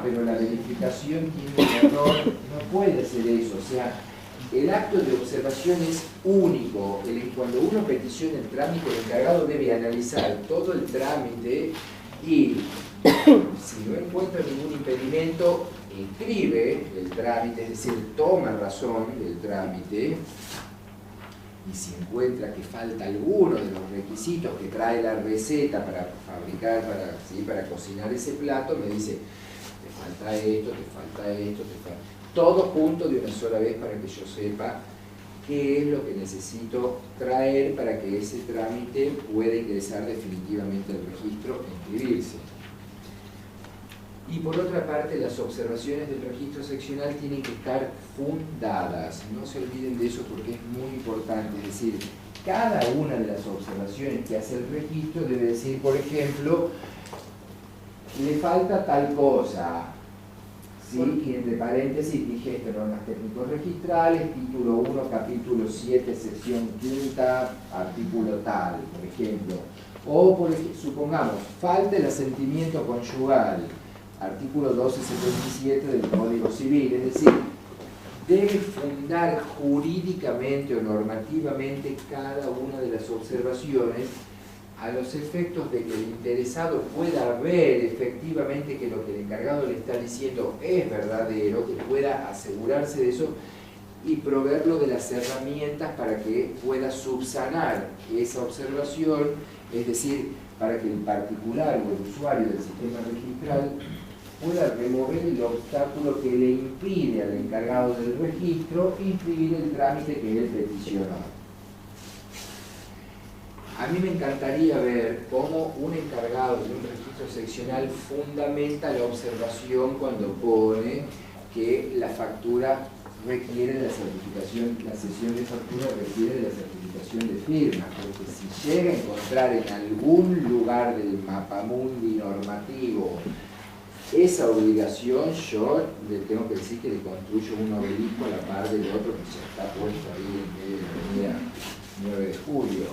pero la verificación tiene un error, no puede hacer eso. O sea, el acto de observación es único. Cuando uno peticiona el trámite, el encargado debe analizar todo el trámite y si no encuentra ningún impedimento, inscribe el trámite, es decir, toma razón del trámite. Y si encuentra que falta alguno de los requisitos que trae la receta para fabricar, para cocinar ese plato, me dice, te falta esto, te falta esto, te falta... Todo junto de una sola vez para que yo sepa qué es lo que necesito traer para que ese trámite pueda ingresar definitivamente al registro e inscribirse. Y por otra parte, las observaciones del registro seccional tienen que estar fundadas. No se olviden de eso porque es muy importante. Es decir, cada una de las observaciones que hace el registro debe decir, por ejemplo, le falta tal cosa. ¿Sí? Y entre paréntesis, digesto normas técnicos registrales, título 1, capítulo 7, sección 5, artículo tal, por ejemplo. O, supongamos, falta el asentimiento conyugal. Artículo 1277 del Código Civil, es decir, debe fundar jurídicamente o normativamente cada una de las observaciones a los efectos de que el interesado pueda ver efectivamente que lo que el encargado le está diciendo es verdadero, que pueda asegurarse de eso y proveerlo de las herramientas para que pueda subsanar esa observación, es decir, para que el particular o el usuario del sistema registral pueda remover el obstáculo que le impide al encargado del registro inscribir el trámite que él peticionó. A mí me encantaría ver cómo un encargado de un registro seccional fundamenta la observación cuando pone que la factura requiere de la certificación, la cesión de factura requiere de la certificación de firma, porque si llega a encontrar en algún lugar del mapamundi normativo esa obligación, yo le tengo que decir que le construyo un obelisco a la par del otro que ya está puesto ahí en medio de la avenida 9 de julio.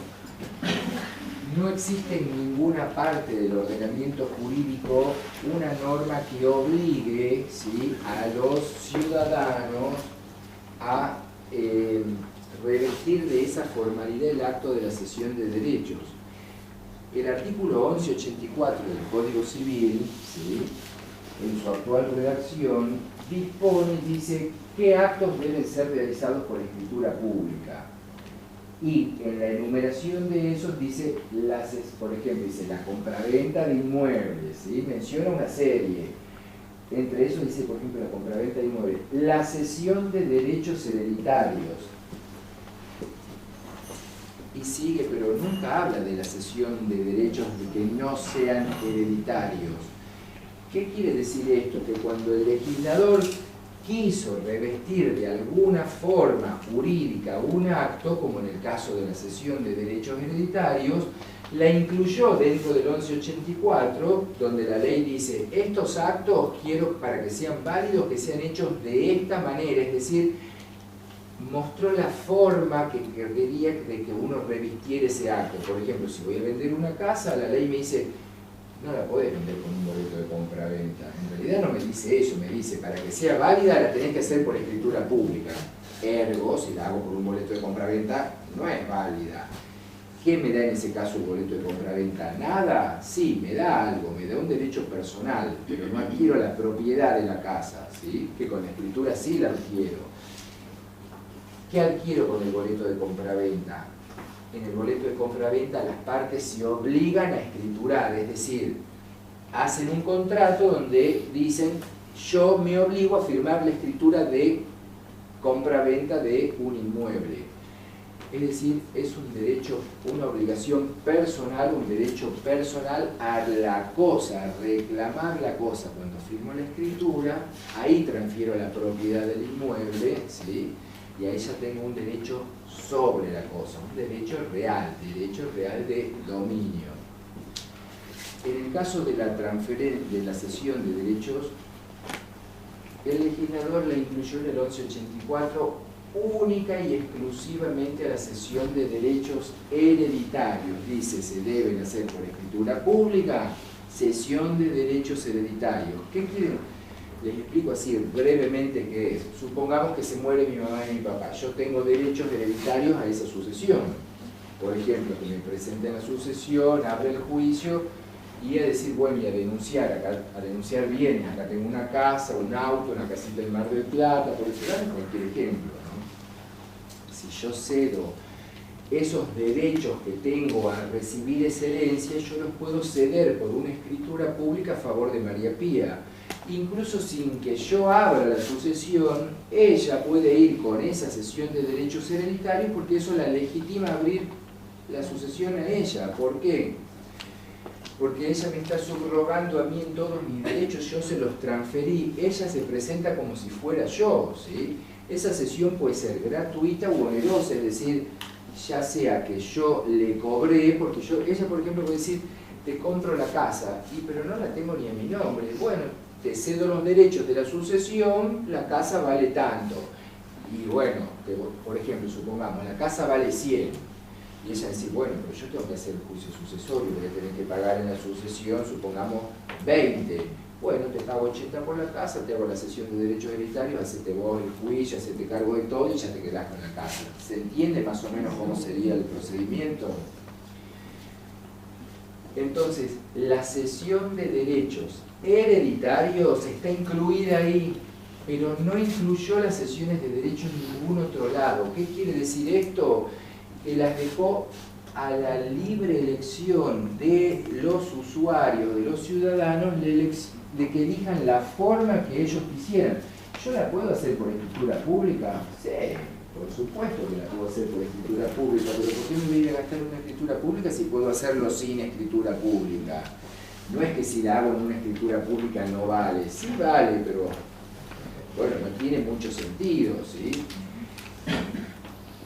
No existe en ninguna parte del ordenamiento jurídico una norma que obligue, ¿sí?, a los ciudadanos a revestir de esa formalidad el acto de la cesión de derechos. El artículo 1184 del Código Civil, ¿sí?, en su actual redacción, dispone y dice qué actos deben ser realizados por escritura pública. Y en la enumeración de esos dice, por ejemplo, dice la compraventa de inmuebles, ¿sí?, menciona una serie. Entre esos dice, por ejemplo, la compraventa de inmuebles, la cesión de derechos hereditarios. Y sigue, pero nunca habla de la cesión de derechos de que no sean hereditarios. ¿Qué quiere decir esto? Que cuando el legislador quiso revestir de alguna forma jurídica un acto, como en el caso de la cesión de derechos hereditarios, la incluyó dentro del 1184, donde la ley dice, estos actos quiero para que sean válidos, que sean hechos de esta manera, es decir, mostró la forma que quería de que uno revistiera ese acto. Por ejemplo, si voy a vender una casa, la ley me dice, no la podés vender con un boleto de compra-venta. En realidad no me dice eso, me dice, para que sea válida la tenés que hacer por escritura pública. Ergo, si la hago por un boleto de compra-venta, no es válida. ¿Qué me da en ese caso el boleto de compra-venta? ¿Nada? Sí, me da algo, me da un derecho personal, pero no adquiero la propiedad de la casa, ¿sí?, que con la escritura sí la adquiero. ¿Qué adquiero con el boleto de compra-venta? En el boleto de compra-venta las partes se obligan a escriturar, es decir, hacen un contrato donde dicen, yo me obligo a firmar la escritura de compra-venta de un inmueble. Es decir, es un derecho, una obligación personal, un derecho personal a la cosa, a reclamar la cosa. Cuando firmo la escritura, ahí transfiero la propiedad del inmueble, ¿sí? Y ahí ya tengo un derecho sobre la cosa, un derecho real de dominio. En el caso de la transferencia, de la cesión de derechos, el legislador la incluyó en el 1184 única y exclusivamente a la cesión de derechos hereditarios. Dice, se deben hacer por escritura pública, cesión de derechos hereditarios. ¿Qué quieren? Les explico así brevemente qué es. Supongamos que se muere mi mamá y mi papá. Yo tengo derechos hereditarios a esa sucesión. Por ejemplo, que me presenten la sucesión, abre el juicio y a decir, bueno, y a denunciar, acá, a denunciar bienes. Acá tengo una casa, un auto, una casita del Mar del Plata, por decir cualquier ejemplo. Si yo cedo esos derechos que tengo a recibir esa herencia, yo los puedo ceder por una escritura pública a favor de María Pía. Incluso sin que yo abra la sucesión, ella puede ir con esa cesión de derechos hereditarios porque eso la legitima abrir la sucesión a ella. ¿Por qué? Porque ella me está subrogando a mí en todos mis derechos, yo se los transferí, ella se presenta como si fuera yo, ¿sí? Esa cesión puede ser gratuita u onerosa, es decir, ya sea que yo le cobré, porque ella por ejemplo puede decir, te compro la casa, pero no la tengo ni a mi nombre. Bueno, te cedo los derechos de la sucesión, la casa vale tanto. Y bueno, por ejemplo, supongamos, la casa vale 100. Y ella dice, bueno, pero yo tengo que hacer el juicio sucesorio, voy a tener que pagar en la sucesión, supongamos, 20. Bueno, te pago 80 por la casa, te hago la cesión de derechos hereditarios, hacete vos el juicio, hacete cargo de todo y ya te quedás con la casa. ¿Se entiende más o menos cómo sería el procedimiento? Entonces, la cesión de derechos hereditarios está incluida ahí, pero no incluyó las cesiones de derechos en ningún otro lado. ¿Qué quiere decir esto? Que las dejó a la libre elección de los usuarios, de los ciudadanos, de que elijan la forma que ellos quisieran. ¿Yo la puedo hacer por escritura pública? Sí, por supuesto que la puedo hacer por escritura pública, pero ¿por qué me voy a gastar una escritura pública si puedo hacerlo sin escritura pública? No es que si la hago en una escritura pública no vale, sí vale, pero bueno, no tiene mucho sentido, ¿sí?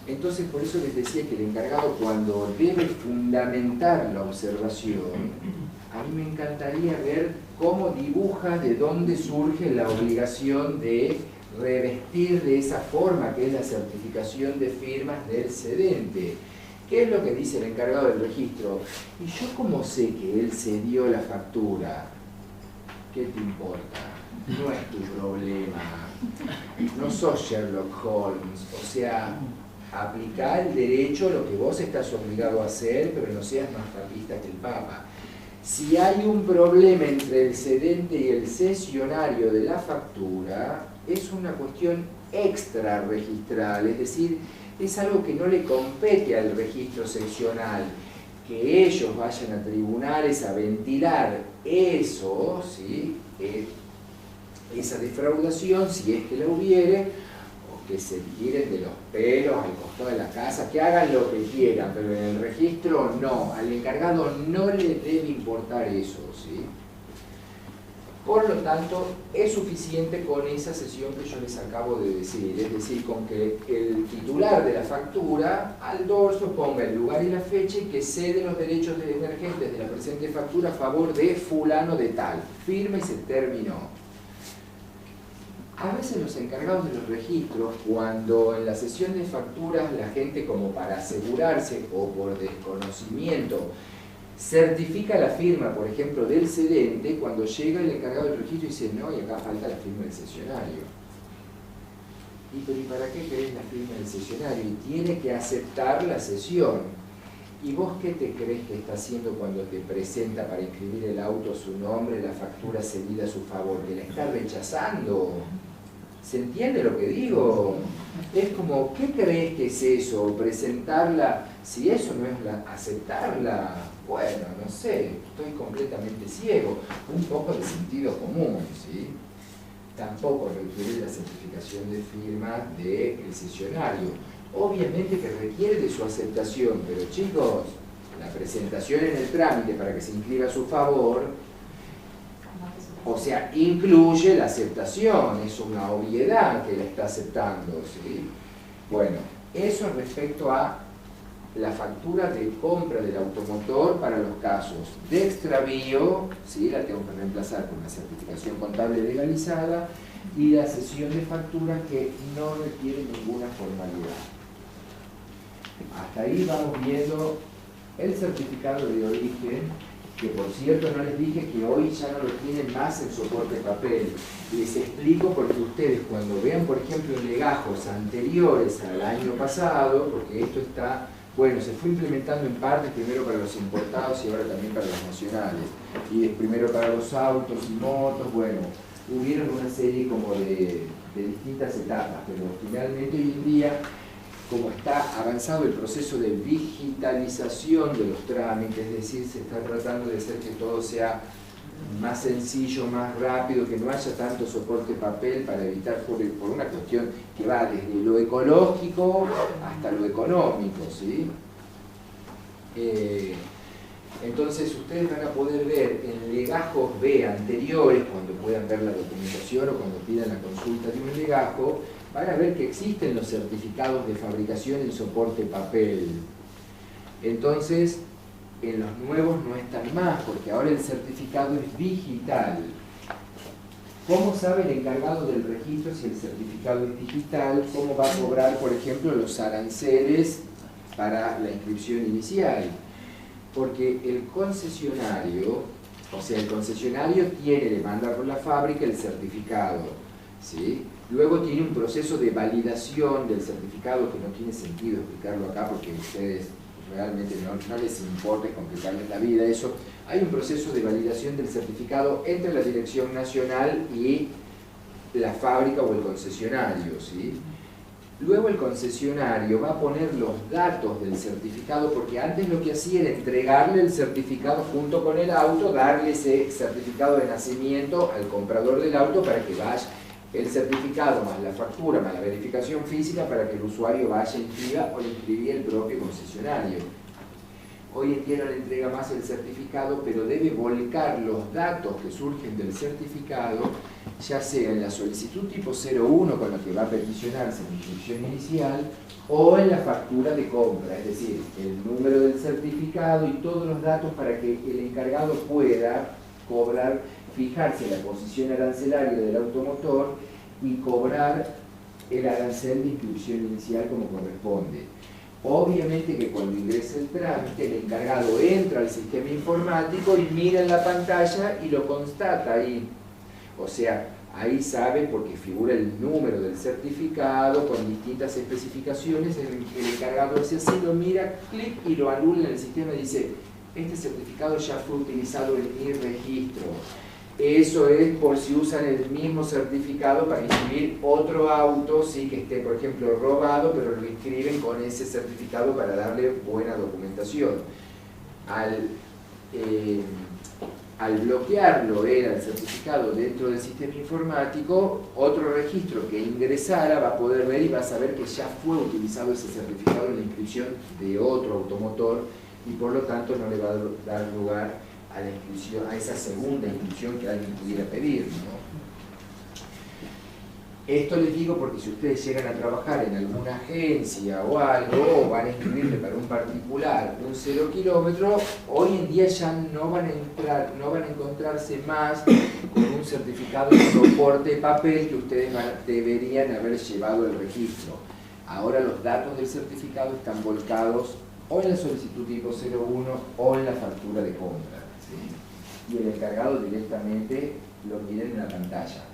Entonces, por eso les decía que el encargado, cuando debe fundamentar la observación, a mí me encantaría ver cómo dibuja de dónde surge la obligación de revestir de esa forma que es la certificación de firmas del cedente. ¿Qué es lo que dice el encargado del registro? ¿Y yo cómo sé que él cedió la factura? ¿Qué te importa? No es tu problema. No sos Sherlock Holmes. O sea, aplica el derecho a lo que vos estás obligado a hacer, pero no seas más papista que el Papa. Si hay un problema entre el cedente y el cesionario de la factura, es una cuestión extrarregistral, es decir, es algo que no le compete al registro seccional. Que ellos vayan a tribunales a ventilar eso, ¿sí? Esa defraudación, si es que la hubiere, que se tiren de los pelos al costado de la casa, que hagan lo que quieran, pero en el registro no, al encargado no le debe importar eso, ¿sí? Por lo tanto, es suficiente con esa cesión que yo les acabo de decir, es decir, con que el titular de la factura al dorso ponga el lugar y la fecha y que cede los derechos emergentes de la presente factura a favor de fulano de tal. Firma y se terminó. A veces los encargados de los registros, cuando en la sesión de facturas la gente, como para asegurarse o por desconocimiento, certifica la firma, por ejemplo, del cedente, cuando llega el encargado del registro y dice, no, y acá falta la firma del cesionario. ¿Y para qué querés la firma del cesionario? Y tiene que aceptar la cesión. ¿Y vos qué te crees que está haciendo cuando te presenta para inscribir el auto a su nombre, la factura cedida a su favor? ¿Que la está rechazando? ¿Se entiende lo que digo? Es como, ¿qué crees que es eso? ¿Presentarla? Si eso no es aceptarla, bueno, no sé, estoy completamente ciego. Un poco de sentido común, ¿sí? Tampoco requiere la certificación de firma del cesionario. obviamente que requiere de su aceptación, pero chicos, la presentación en el trámite para que se inscriba a su favor, o sea, incluye la aceptación, es una obviedad que la está aceptando, ¿sí? Bueno, eso respecto a la factura de compra del automotor para los casos de extravío, ¿sí? La tengo que reemplazar por una certificación contable legalizada, y la cesión de facturas que no requiere ninguna formalidad. Hasta ahí vamos viendo el certificado de origen, que por cierto no les dije que hoy ya no lo tienen más en soporte papel. Les explico porque ustedes cuando vean, por ejemplo, legajos anteriores al año pasado, porque esto está, bueno, se fue implementando en parte primero para los importados y ahora también para los nacionales, y primero para los autos y motos, bueno, hubieron una serie como de distintas etapas, pero finalmente hoy en día, como está avanzado el proceso de digitalización de los trámites, es decir, se está tratando de hacer que todo sea más sencillo, más rápido, que no haya tanto soporte papel para evitar, por una cuestión que va desde lo ecológico hasta lo económico, ¿sí? Entonces ustedes van a poder ver en legajos B anteriores, cuando puedan ver la documentación o cuando pidan la consulta de un legajo, van a ver que existen los certificados de fabricación en soporte papel. Entonces, en los nuevos no están más, porque ahora el certificado es digital. ¿Cómo sabe el encargado del registro si el certificado es digital? ¿Cómo va a cobrar, por ejemplo, los aranceles para la inscripción inicial? Porque el concesionario, o sea, el concesionario le manda por la fábrica el certificado, ¿sí? Luego tiene un proceso de validación del certificado que no tiene sentido explicarlo acá porque a ustedes realmente no les importa complicarles la vida eso. Hay un proceso de validación del certificado entre la Dirección Nacional y la fábrica o el concesionario, ¿sí? Luego el concesionario va a poner los datos del certificado, porque antes lo que hacía era entregarle el certificado junto con el auto, darle ese certificado de nacimiento al comprador del auto para que vaya el certificado más la factura más la verificación física para que el usuario vaya, inscriba o le inscribía el propio concesionario. Hoy en día no le entrega más el certificado, pero debe volcar los datos que surgen del certificado, ya sea en la solicitud tipo 01 con la que va a peticionarse la inscripción inicial, o en la factura de compra, es decir, el número del certificado y todos los datos para que el encargado pueda cobrar, fijarse la posición arancelaria del automotor y cobrar el arancel de inscripción inicial como corresponde. Obviamente que cuando ingrese el trámite, el encargado entra al sistema informático y mira en la pantalla y lo constata ahí. O sea, ahí sabe, porque figura el número del certificado con distintas especificaciones, el encargado hace así, lo mira, clic y lo anula en el sistema y dice: este certificado ya fue utilizado en mi registro. Eso es por si usan el mismo certificado para inscribir otro auto, sí, que esté, por ejemplo, robado, pero lo inscriben con ese certificado para darle buena documentación. Al bloquearlo era el certificado dentro del sistema informático, otro registro que ingresara va a poder ver y va a saber que ya fue utilizado ese certificado en la inscripción de otro automotor y por lo tanto no le va a dar lugar a la inscripción, a esa segunda inscripción que alguien pudiera pedir, ¿no? Esto les digo porque si ustedes llegan a trabajar en alguna agencia o algo, o van a inscribirle para un particular un 0 kilómetro, hoy en día ya no van a encontrarse más con un certificado de soporte de papel que ustedes deberían haber llevado el registro. Ahora los datos del certificado están volcados o en la solicitud tipo 01 o en la factura de compra, ¿sí? Y el encargado directamente lo mira en la pantalla.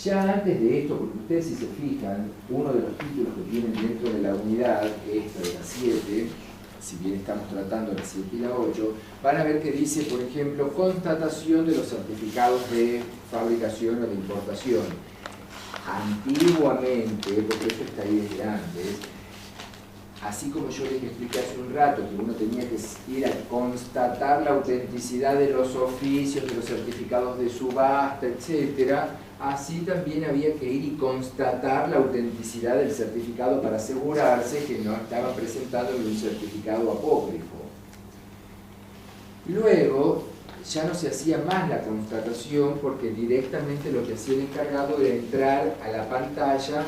Ya antes de esto, porque ustedes si se fijan, uno de los títulos que tienen dentro de la unidad, esta de la 7, si bien estamos tratando la 7 y la 8, van a ver que dice, por ejemplo, constatación de los certificados de fabricación o de importación. Antiguamente, porque esto está ahí desde antes, así como yo les expliqué hace un rato que uno tenía que ir a constatar la autenticidad de los oficios, de los certificados de subasta, etc., así también había que ir y constatar la autenticidad del certificado para asegurarse que no estaba presentando un certificado apócrifo. Luego, ya no se hacía más la constatación porque directamente lo que hacía el encargado era entrar a la pantalla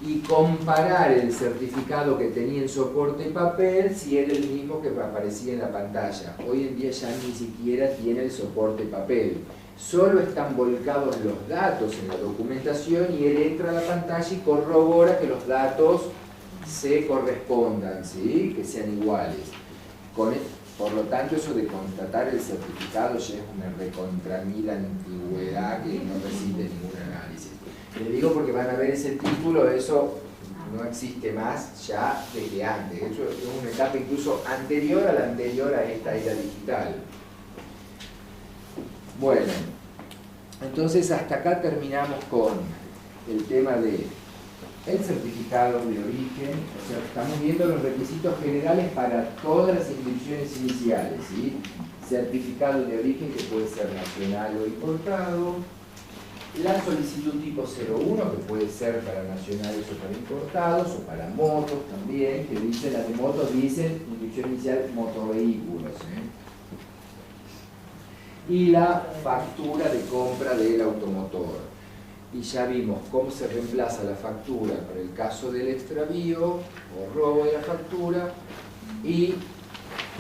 y comparar el certificado que tenía en soporte papel si era el mismo que aparecía en la pantalla. Hoy en día ya ni siquiera tiene el soporte papel. Solo están volcados los datos en la documentación y él entra a la pantalla y corrobora que los datos se correspondan, ¿sí? Que sean iguales. Por lo tanto, eso de constatar el certificado ya es una recontramil antigüedad que no resiste ningún análisis. Les digo porque van a ver ese título, eso no existe más ya desde antes. De hecho, es una etapa incluso anterior a la anterior a esta era digital. Bueno, entonces hasta acá terminamos con el tema de el certificado de origen. O sea, estamos viendo los requisitos generales para todas las inscripciones iniciales, ¿sí? Certificado de origen que puede ser nacional o importado, la solicitud tipo 01 que puede ser para nacionales o para importados o para motos también, que dicen, las de motos dicen inscripción inicial motovehículos, y la factura de compra del automotor. Y ya vimos cómo se reemplaza la factura para el caso del extravío o robo de la factura, y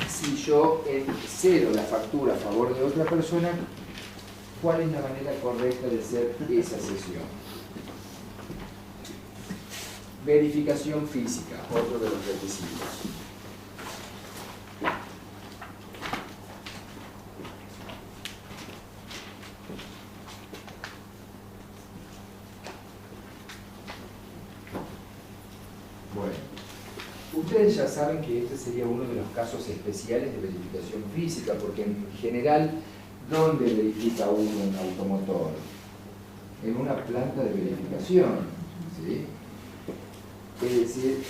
si yo cedo la factura a favor de otra persona, ¿cuál es la manera correcta de hacer esa cesión? Verificación física, otro de los requisitos. Bueno, ustedes ya saben que este sería uno de los casos especiales de verificación física, porque en general, ¿dónde verifica uno un automotor? En una planta de verificación, ¿sí? Es decir,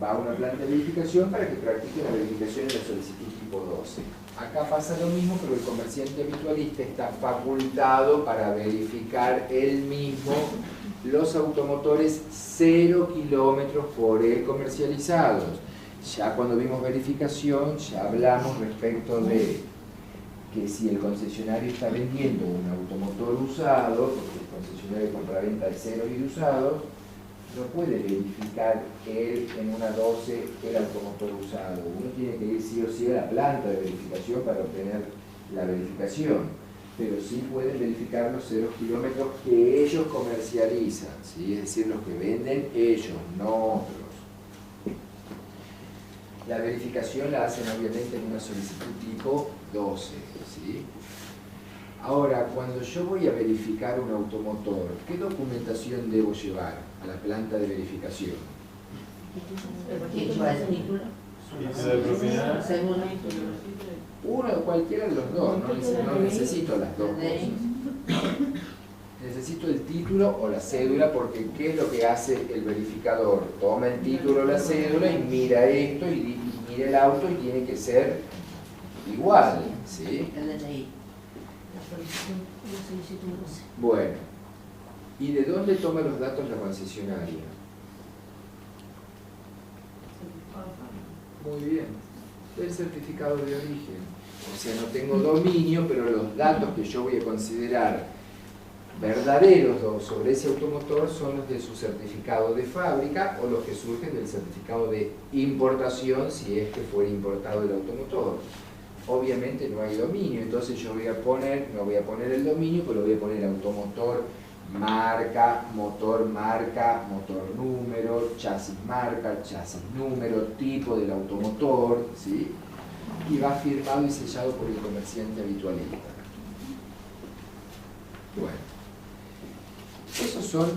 va a una planta de verificación para que practique la verificación en la solicitud tipo 12. Acá pasa lo mismo, pero el comerciante habitualista está facultado para verificar él mismo los automotores 0 kilómetros por él comercializados. Ya cuando vimos verificación, ya hablamos respecto de que si el concesionario está vendiendo un automotor usado, porque el concesionario compra-venta de ceros y de usados, no puede verificar él en una 12 el automotor usado. Uno tiene que ir sí o sí a la planta de verificación para obtener la verificación. Pero sí pueden verificar los 0 kilómetros que ellos comercializan, ¿sí? Es decir, los que venden ellos, no otros. La verificación la hacen obviamente en una solicitud tipo 12, ¿sí? Ahora, cuando yo voy a verificar un automotor, ¿qué documentación debo llevar a la planta de verificación? Uno o cualquiera de los dos, no necesito las dos cosas. Necesito el título o la cédula, porque ¿qué es lo que hace el verificador? Toma el título o la cédula y mira esto y mira el auto y tiene que ser igual, ¿sí? Bueno, ¿y de dónde toma los datos la concesionaria? Muy bien, del certificado de origen. O sea, no tengo dominio, pero los datos que yo voy a considerar verdaderos sobre ese automotor son los de su certificado de fábrica o los que surgen del certificado de importación, si es que fuera importado el automotor. Obviamente no hay dominio, entonces yo no voy a poner el dominio, pero voy a poner automotor marca, motor número, chasis marca, chasis número, tipo del automotor, ¿sí? Y va firmado y sellado por el comerciante habitualista. Bueno, esos son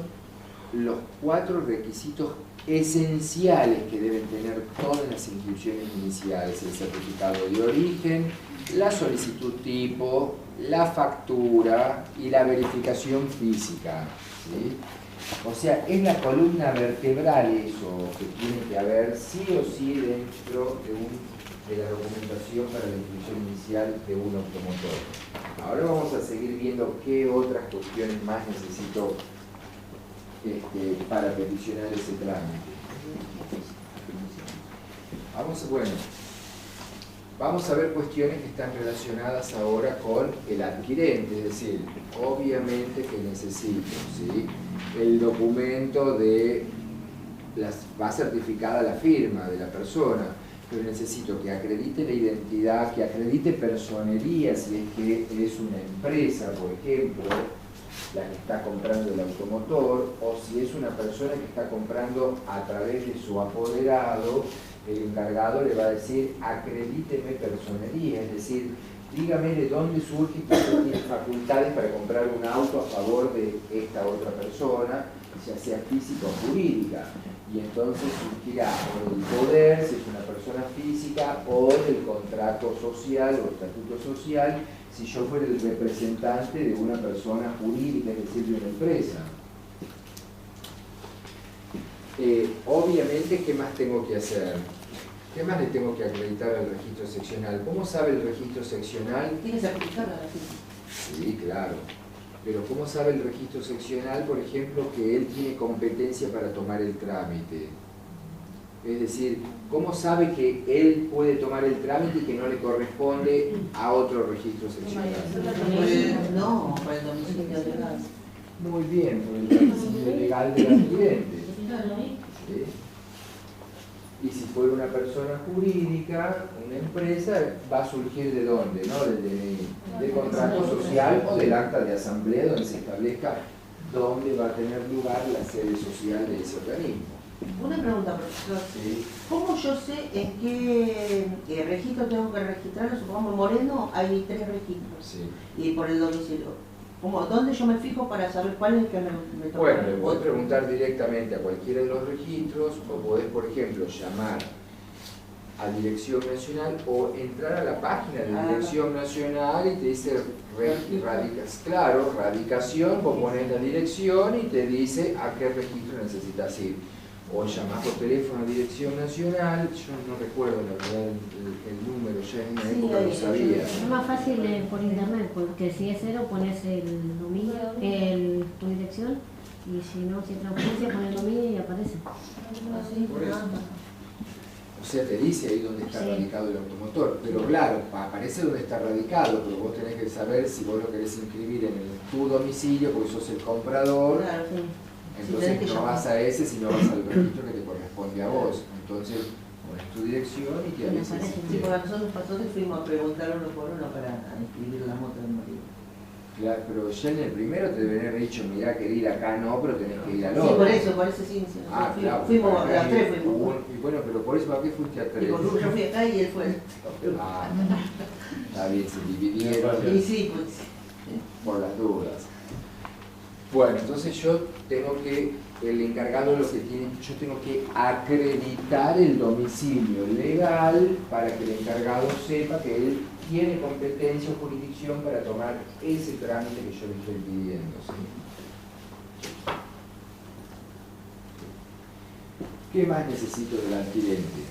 los 4 requisitos esenciales que deben tener todas las inscripciones iniciales: el certificado de origen, la solicitud tipo, la factura y la verificación física, ¿sí? O sea, es la columna vertebral eso que tiene que haber sí o sí dentro de la documentación para la inscripción inicial de un automotor. Ahora vamos a seguir viendo qué otras cuestiones más necesito para peticionar ese trámite. Vamos a ver cuestiones que están relacionadas ahora con el adquirente, es decir, obviamente que necesito, ¿sí?, el documento va certificada la firma de la persona, pero necesito que acredite la identidad, que acredite personería si es que es una empresa, por ejemplo, la que está comprando el automotor, o si es una persona que está comprando a través de su apoderado. El encargado le va a decir, acredíteme personería, es decir, dígame de dónde surge que usted tiene facultades para comprar un auto a favor de esta otra persona, ya sea física o jurídica. Y entonces surgirá o del poder, si es una persona física, o del contrato social o estatuto social, si yo fuera el representante de una persona jurídica, es decir, de una empresa. Obviamente, ¿qué más tengo que hacer? ¿Qué más le tengo que acreditar al registro seccional? ¿Cómo sabe el registro seccional? Tiene que certificarlo a la firma. Sí, claro. Pero ¿cómo sabe el registro seccional, por ejemplo, que él tiene competencia para tomar el trámite? Es decir, ¿cómo sabe que él puede tomar el trámite y que no le corresponde a otro registro seccional? No, por el domicilio legal. Muy bien, por el domicilio legal del adquirente. ¿Sí? Y si fuera una persona jurídica, una empresa, va a surgir ¿de dónde? ¿No? Del DNI, del contrato social o del acta de asamblea donde se establezca dónde va a tener lugar la sede social de ese organismo. Una pregunta, profesor. ¿Sí? ¿Cómo yo sé en qué registro tengo que registrarlo? Supongamos Moreno, hay 3 registros. Sí. Y por el domicilio. ¿Dónde yo me fijo para saber cuál es el que me toca? Bueno, le podés preguntar directamente a cualquiera de los registros, o podés, por ejemplo, llamar a Dirección Nacional o entrar a la página de Dirección Nacional y te dice radicación, vos pones la dirección y te dice a qué registro necesitas ir. O llamás por teléfono a Dirección Nacional, yo no recuerdo la verdad el número, ya en una época lo sabía. Es más fácil por internet, porque si es 0 pones el dominio, tu dirección, y si no, si es transferencia pones el dominio y aparece. Por eso. O sea, te dice ahí dónde está radicado el automotor, pero claro, aparece donde está radicado, pero vos tenés que saber si vos lo querés inscribir en tu domicilio, porque sos el comprador. Claro, sí. Entonces no vas a ese, sino vas al registro que te corresponde a vos. Entonces pones tu dirección y te avisas. Sí, porque a nosotros pasó que fuimos a preguntar uno por uno para inscribir la moto del marido. Claro, pero ya en el primero te deberían haber dicho, mirá, querés ir acá no, pero tenés que ir al Sí, otro. por eso sí. Claro, fuimos a las 3 fuimos. Y bueno, pero por eso, ¿para qué fuiste a 3? Yo fui acá y él fue. Está bien, se dividieron. Y sí, pues. Por las dudas. Bueno, entonces yo tengo que, el encargado lo que tiene, yo tengo que acreditar el domicilio legal para que el encargado sepa que él tiene competencia o jurisdicción para tomar ese trámite que yo le estoy pidiendo. ¿Sí? ¿Qué más necesito del adquirente?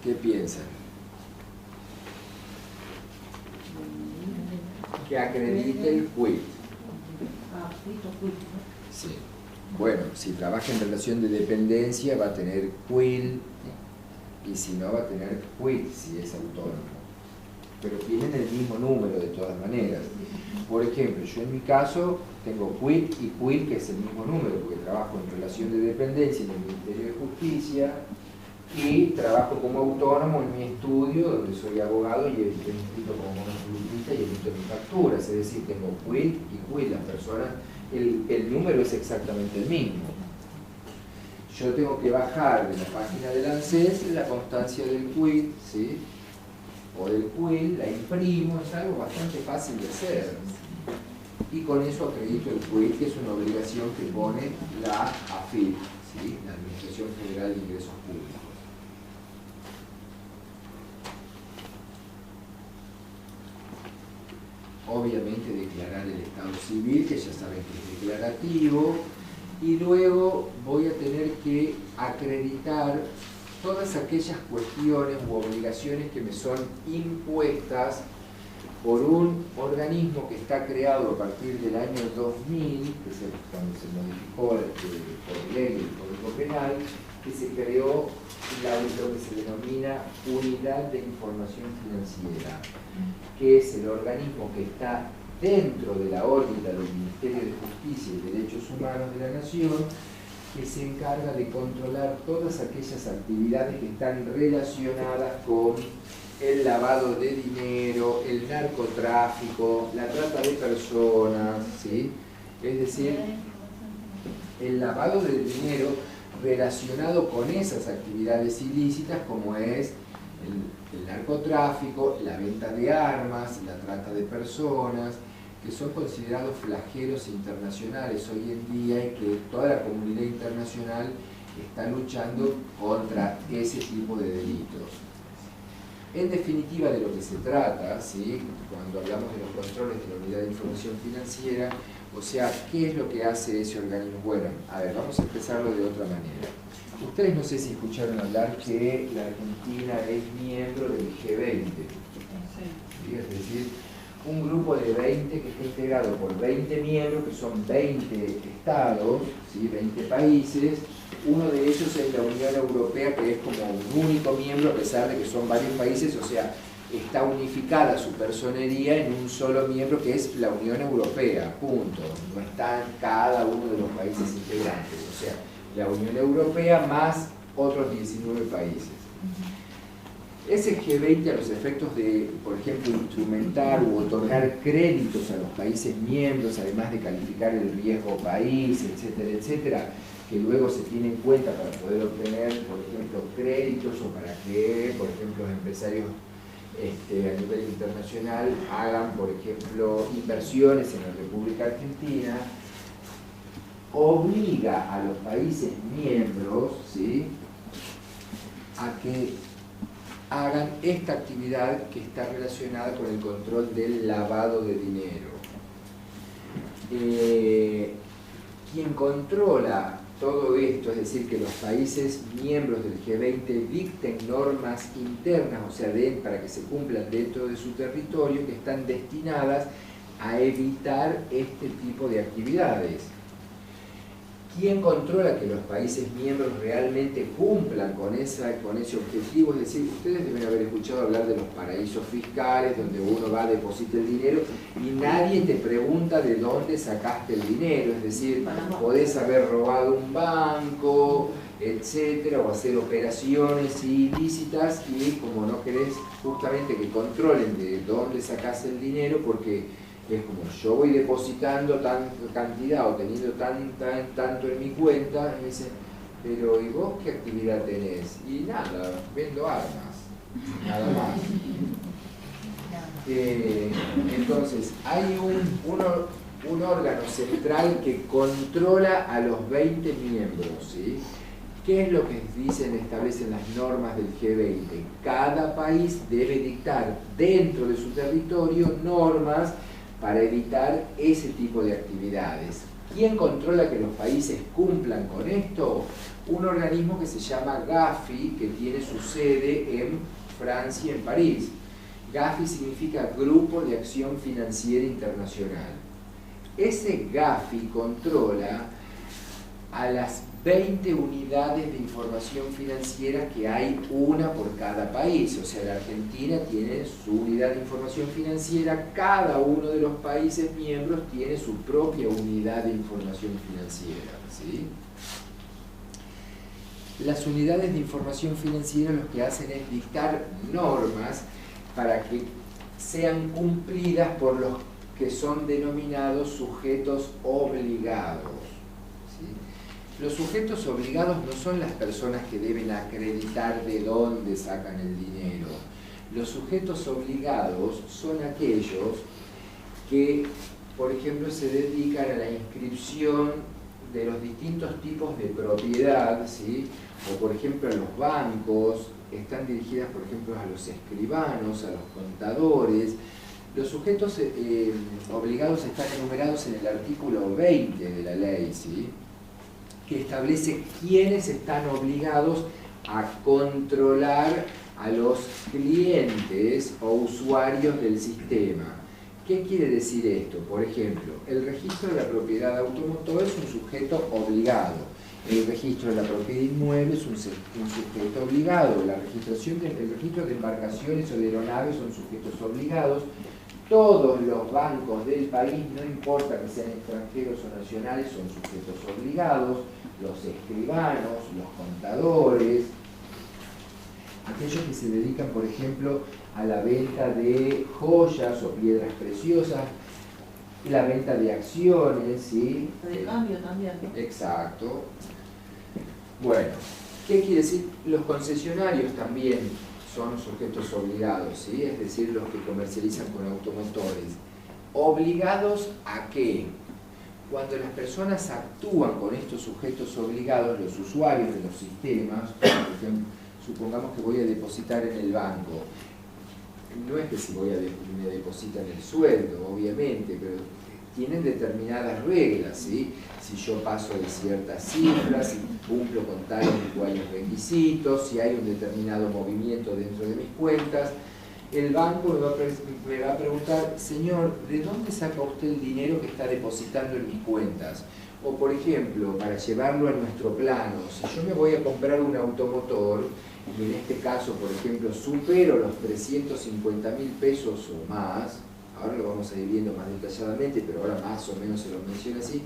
¿Qué piensan? Que acredite el quit. Sí. Bueno, si trabaja en relación de dependencia va a tener quit, y si no va a tener quit si es autónomo. Pero tienen el mismo número de todas maneras. Por ejemplo, yo en mi caso tengo quit y quit, que es el mismo número, porque trabajo en relación de dependencia en el Ministerio de Justicia y trabajo como autónomo en mi estudio, donde soy abogado y estoy inscrito como monotributista y emito mis facturas. Es decir, tengo quit y quit, las personas, el número es exactamente el mismo. Yo tengo que bajar de la página del ANSES la constancia del quit, ¿sí? O del quit, la imprimo, es algo bastante fácil de hacer. Y con eso acredito el quit, que es una obligación que pone la AFIP, ¿sí? La Administración Federal de Ingresos Públicos. Obviamente declarar el estado civil, que ya saben que es declarativo, y luego voy a tener que acreditar todas aquellas cuestiones u obligaciones que me son impuestas por un organismo que está creado a partir del año 2000, que es cuando se modificó por ley el Código Penal, que se creó lo que se denomina Unidad de Información Financiera, que es el organismo que está dentro de la órbita del Ministerio de Justicia y Derechos Humanos de la Nación, que se encarga de controlar todas aquellas actividades que están relacionadas con el lavado de dinero, el narcotráfico, la trata de personas, ¿sí? Es decir, el lavado de dinero relacionado con esas actividades ilícitas como es el narcotráfico, la venta de armas, la trata de personas, que son considerados flagelos internacionales hoy en día y que toda la comunidad internacional está luchando contra ese tipo de delitos. En definitiva, de lo que se trata, ¿sí?, cuando hablamos de los controles de la Unidad de Información Financiera, o sea, ¿qué es lo que hace ese organismo? Bueno, a ver, vamos a empezarlo de otra manera. Ustedes no sé si escucharon hablar que la Argentina es miembro del G20. ¿Sí? Es decir, un grupo de 20 que está integrado por 20 miembros, que son 20 estados, ¿sí?, 20 países. Uno de ellos es la Unión Europea, que es como un único miembro, a pesar de que son varios países, o sea, está unificada su personería en un solo miembro, que es la Unión Europea, punto. No están cada uno de los países integrantes, o sea, la Unión Europea más otros 19 países. Ese G20, a los efectos de, por ejemplo, instrumentar u otorgar créditos a los países miembros, además de calificar el riesgo país, etcétera, etcétera, que luego se tiene en cuenta para poder obtener, por ejemplo, créditos o para que, por ejemplo, los empresarios a nivel internacional hagan, por ejemplo, inversiones en la República Argentina, obliga a los países miembros, ¿sí?, a que hagan esta actividad que está relacionada con el control del lavado de dinero. Quien controla todo esto, es decir, que los países miembros del G20 dicten normas internas, o sea, para que se cumplan dentro de su territorio, que están destinadas a evitar este tipo de actividades. ¿Quién controla que los países miembros realmente cumplan con ese objetivo? Es decir, ustedes deben haber escuchado hablar de los paraísos fiscales, donde uno va a depositar el dinero y nadie te pregunta de dónde sacaste el dinero. Es decir, podés haber robado un banco, etcétera, o hacer operaciones ilícitas y como no querés justamente que controlen de dónde sacás el dinero, porque es como yo voy depositando tanta cantidad o teniendo tanto en mi cuenta, me dicen, pero ¿y vos qué actividad tenés? Y nada, vendo armas, nada más. Entonces, hay un órgano central que controla a los 20 miembros, ¿sí? ¿Qué es lo que establecen las normas del G20? Cada país debe dictar dentro de su territorio normas para evitar ese tipo de actividades. ¿Quién controla que los países cumplan con esto? Un organismo que se llama GAFI, que tiene su sede en Francia, en París. GAFI significa Grupo de Acción Financiera Internacional. Ese GAFI controla a las 20 unidades de información financiera que hay, una por cada país. O sea, la Argentina tiene su unidad de información financiera, cada uno de los países miembros tiene su propia unidad de información financiera, ¿sí? Las unidades de información financiera lo que hacen es dictar normas para que sean cumplidas por los que son denominados sujetos obligados. Los sujetos obligados no son las personas que deben acreditar de dónde sacan el dinero. Los sujetos obligados son aquellos que, por ejemplo, se dedican a la inscripción de los distintos tipos de propiedad, ¿sí? O, por ejemplo, a los bancos, están dirigidas, por ejemplo, a los escribanos, a los contadores. Los sujetos obligados están enumerados en el artículo 20 de la ley, ¿sí? que establece quiénes están obligados a controlar a los clientes o usuarios del sistema. ¿Qué quiere decir esto? Por ejemplo, el registro de la propiedad automotor es un sujeto obligado. El registro de la propiedad inmueble es un sujeto obligado. El registro de embarcaciones o de aeronaves son sujetos obligados. Todos los bancos del país, no importa que sean extranjeros o nacionales, son sujetos obligados. Los escribanos, los contadores, aquellos que se dedican, por ejemplo, a la venta de joyas o piedras preciosas, la venta de acciones, ¿sí? De cambio también, ¿no? Exacto. Bueno, ¿qué quiere decir? Los concesionarios también son sujetos obligados, ¿sí? Es decir, los que comercializan con automotores. ¿Obligados a qué? Cuando las personas actúan con estos sujetos obligados, los usuarios de los sistemas, por ejemplo, supongamos que voy a depositar en el banco. No es que si me depositan el sueldo, obviamente, pero tienen determinadas reglas, ¿sí? Si yo paso de ciertas cifras, si cumplo con tales y cuales requisitos, si hay un determinado movimiento dentro de mis cuentas, el banco me va a preguntar, señor, ¿de dónde saca usted el dinero que está depositando en mis cuentas? O por ejemplo, para llevarlo a nuestro plano, si yo me voy a comprar un automotor, y en este caso, por ejemplo, supero los 350.000 pesos o más, ahora lo vamos a ir viendo más detalladamente, pero ahora más o menos se lo menciona así,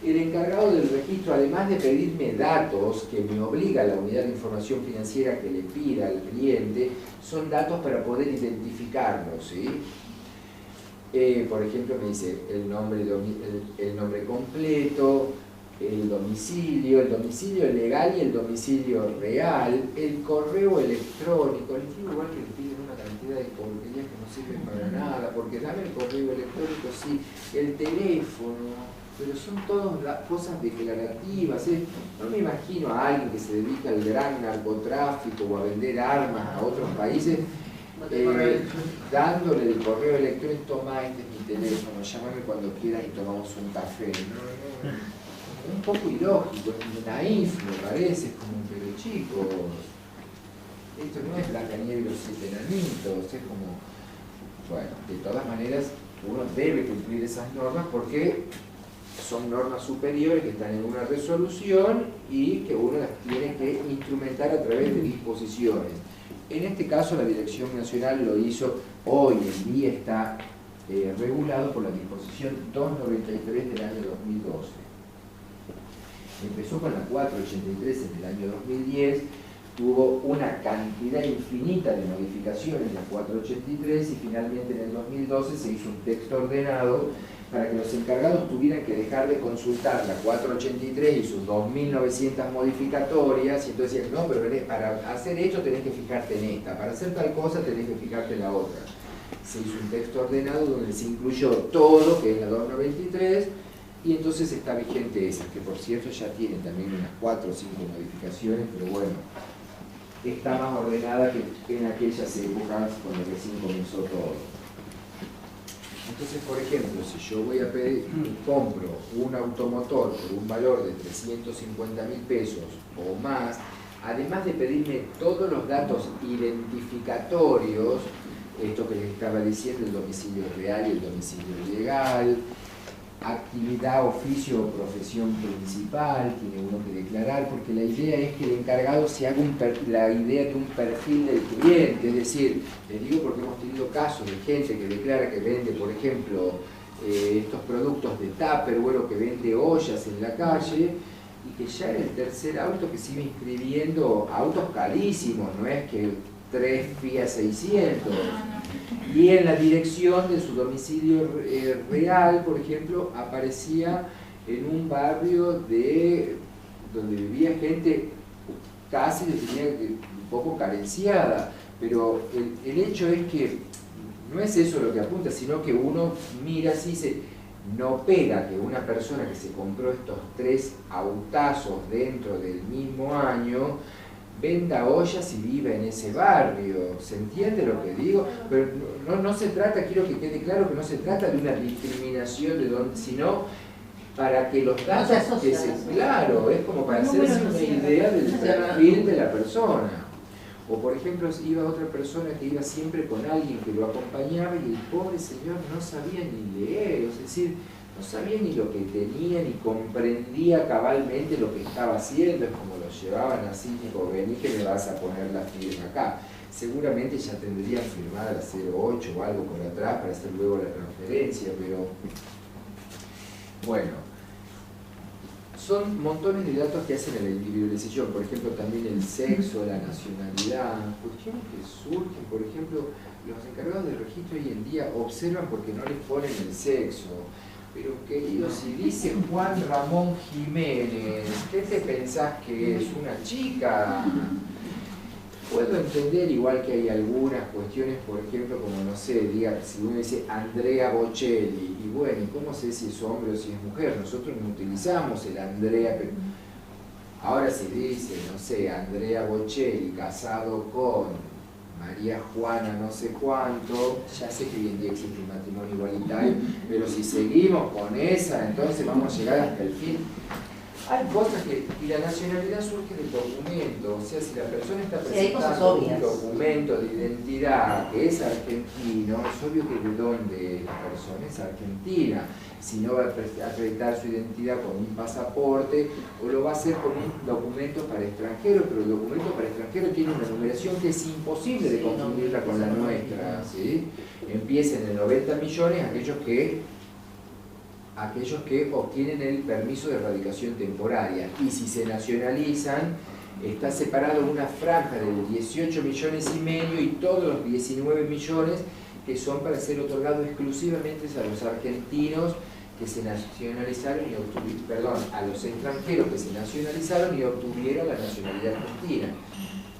el encargado del registro, además de pedirme datos que me obliga la unidad de información financiera que le pida al cliente, son datos para poder identificarlo, ¿sí? Por ejemplo, me dice el nombre completo, el domicilio legal y el domicilio real, el correo electrónico. Les digo igual que le piden una cantidad de porquerías que no sirven para nada, porque dame el correo electrónico, sí, el teléfono, pero son todas cosas declarativas, ¿eh? No me imagino a alguien que se dedica al gran narcotráfico o a vender armas a otros países dándole el correo electrónico, toma, este es mi teléfono, llámame cuando quieras y tomamos un café. No. Un poco ilógico, naif me parece, es como, pero chicos, esto no es Blancanieves y los 7 enanitos, es como, bueno, de todas maneras uno debe cumplir esas normas porque son normas superiores que están en una resolución y que uno las tiene que instrumentar a través de disposiciones. En este caso la Dirección Nacional lo hizo, hoy en día está regulado por la disposición 293 del año 2012. Empezó con la 483 en el año 2010, tuvo una cantidad infinita de modificaciones en la 483 y finalmente en el 2012 se hizo un texto ordenado para que los encargados tuvieran que dejar de consultar la 483 y sus 2.900 modificatorias, y entonces decían, no, pero para hacer esto tenés que fijarte en esta, para hacer tal cosa tenés que fijarte en la otra. Se hizo un texto ordenado donde se incluyó todo, que es la 293, y entonces está vigente esa, que por cierto ya tiene también unas 4 o 5 modificaciones, pero bueno, está más ordenada que en aquellas épocas cuando recién comenzó todo. Entonces, por ejemplo, si yo voy a pedir, compro un automotor por un valor de 350.000 pesos o más, además de pedirme todos los datos identificatorios, esto que les estaba diciendo, el domicilio real y el domicilio legal, actividad, oficio o profesión principal, tiene uno que declarar, porque la idea es que el encargado se haga la idea de un perfil del cliente, es decir, les digo porque hemos tenido casos de gente que declara que vende, por ejemplo, estos productos de Tupperware o que vende ollas en la calle, y que ya es el tercer auto que sigue inscribiendo autos carísimos, no es que 3 Fiat 600. Y en la dirección de su domicilio real, por ejemplo, aparecía en un barrio donde vivía gente casi un poco carenciada, pero el hecho es que no es eso lo que apunta, sino que uno mira así y dice, no pega que una persona que se compró estos 3 autazos dentro del mismo año venda ollas y viva en ese barrio. ¿Se entiende lo que digo? Pero no se trata, quiero que quede claro que no se trata de una discriminación de donde, sino para que los datos se asocia, que se, no se claro, es como para El hacerse número no una cierra. idea del perfil de la persona. O por ejemplo, iba otra persona que iba siempre con alguien que lo acompañaba y el pobre señor no sabía ni leer, es decir, no sabía ni lo que tenía, ni comprendía cabalmente lo que estaba haciendo, es como lo llevaban así, tipo, vení que me vas a poner la firma acá. Seguramente ya tendrían firmada la 08 o algo por atrás para hacer luego la transferencia, pero bueno. Son montones de datos que hacen en la individualización, por ejemplo también el sexo, la nacionalidad, cuestiones que surgen, por ejemplo, los encargados del registro hoy en día observan porque no les ponen el sexo. Pero querido, si dice Juan Ramón Jiménez, ¿qué te pensás que es? ¿Una chica? Puedo entender igual que hay algunas cuestiones, por ejemplo, como no sé, diga, si uno dice Andrea Bocelli, y bueno, ¿cómo sé si es hombre o si es mujer? Nosotros no utilizamos el Andrea, pero ahora si dice, no sé, Andrea Bocelli casado con María Juana no sé cuánto, ya sé que hoy en día existe un matrimonio igualitario, pero si seguimos con esa, entonces vamos a llegar hasta el fin. Hay cosas que, y la nacionalidad surge del documento, o sea, si la persona está presentando un documento de identidad que es argentino, es obvio que de dónde es la persona, es argentina. Si no va a acreditar su identidad con un pasaporte, o lo va a hacer con un documento para extranjeros, pero el documento para extranjeros tiene una numeración que es imposible de confundirla con la nuestra, ¿sí? Empieza en el 90 millones aquellos que obtienen el permiso de erradicación temporaria, y si se nacionalizan está separado una franja de 18 millones y medio y todos los 19 millones que son para ser otorgados exclusivamente a los argentinos que se nacionalizaron y obtuvieron, perdón, a los extranjeros que se nacionalizaron y obtuvieron la nacionalidad argentina.